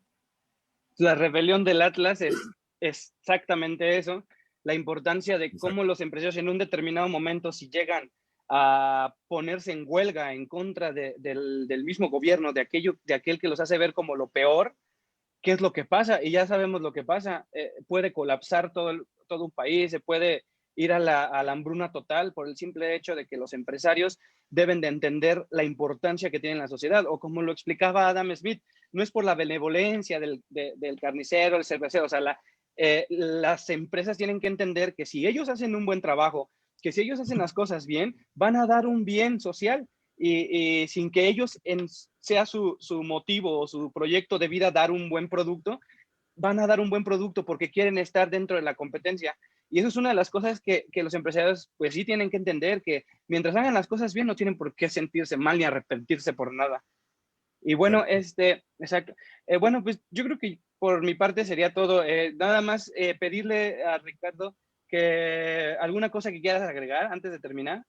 S3: La rebelión del Atlas es exactamente eso, la importancia de
S4: Exacto.
S3: cómo los empresarios en un determinado momento, si llegan a ponerse en huelga en contra del mismo gobierno, de aquel que los hace ver como lo peor, ¿qué es lo que pasa? Y ya sabemos lo que pasa. Puede colapsar todo un país, se puede ir a la hambruna total por el simple hecho de que los empresarios deben de entender la importancia que tiene en la sociedad. O como lo explicaba Adam Smith, no es por la benevolencia del carnicero, el cervecero, o sea, las empresas tienen que entender que si ellos hacen un buen trabajo, que si ellos hacen las cosas bien, van a dar un bien social y sin que ellos sea su motivo o su proyecto de vida dar un buen producto, van a dar un buen producto porque quieren estar dentro de la competencia. Y eso es una de las cosas que los empresarios pues sí tienen que entender, que mientras hagan las cosas bien no tienen por qué sentirse mal ni arrepentirse por nada. Y bueno, exacto. Bueno, pues yo creo que por mi parte sería todo. Nada más pedirle a Ricardo que alguna cosa que quieras agregar antes de terminar.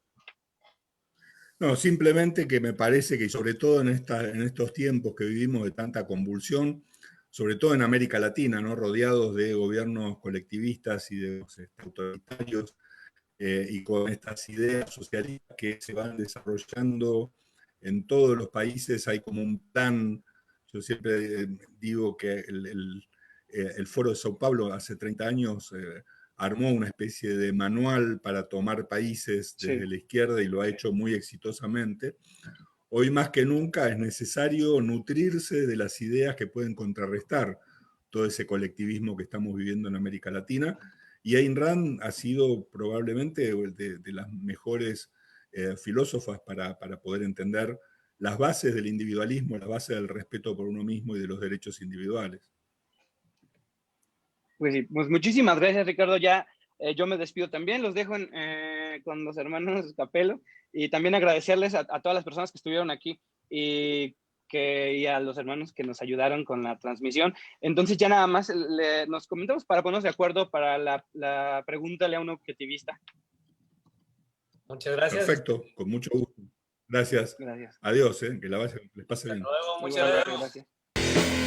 S4: No, simplemente que me parece que, sobre todo en estos tiempos que vivimos de tanta convulsión, sobre todo en América Latina, ¿no? Rodeados de gobiernos colectivistas y de autoritarios, y con estas ideas socialistas que se van desarrollando en todos los países, hay como un plan. Yo siempre digo que el Foro de Sao Paulo hace 30 años armó una especie de manual para tomar países desde
S3: Sí.
S4: la izquierda y lo ha hecho muy exitosamente. Hoy más que nunca es necesario nutrirse de las ideas que pueden contrarrestar todo ese colectivismo que estamos viviendo en América Latina. Y Ayn Rand ha sido probablemente de las mejores filósofas para poder entender las bases del individualismo, las bases del respeto por uno mismo y de los derechos individuales.
S3: Pues sí, pues muchísimas gracias, Ricardo. Ya yo me despido también, los dejo con los hermanos Capello y también agradecerles a todas las personas que estuvieron aquí y a los hermanos que nos ayudaron con la transmisión. Entonces ya nada más nos comentamos para ponernos de acuerdo para la pregúntale a un objetivista.
S2: Muchas gracias.
S4: Perfecto, con mucho gusto. Gracias.
S3: Gracias.
S4: Adiós, que les pase bien.
S2: Hasta luego, muchas
S3: Igualmente,
S2: gracias.
S3: gracias.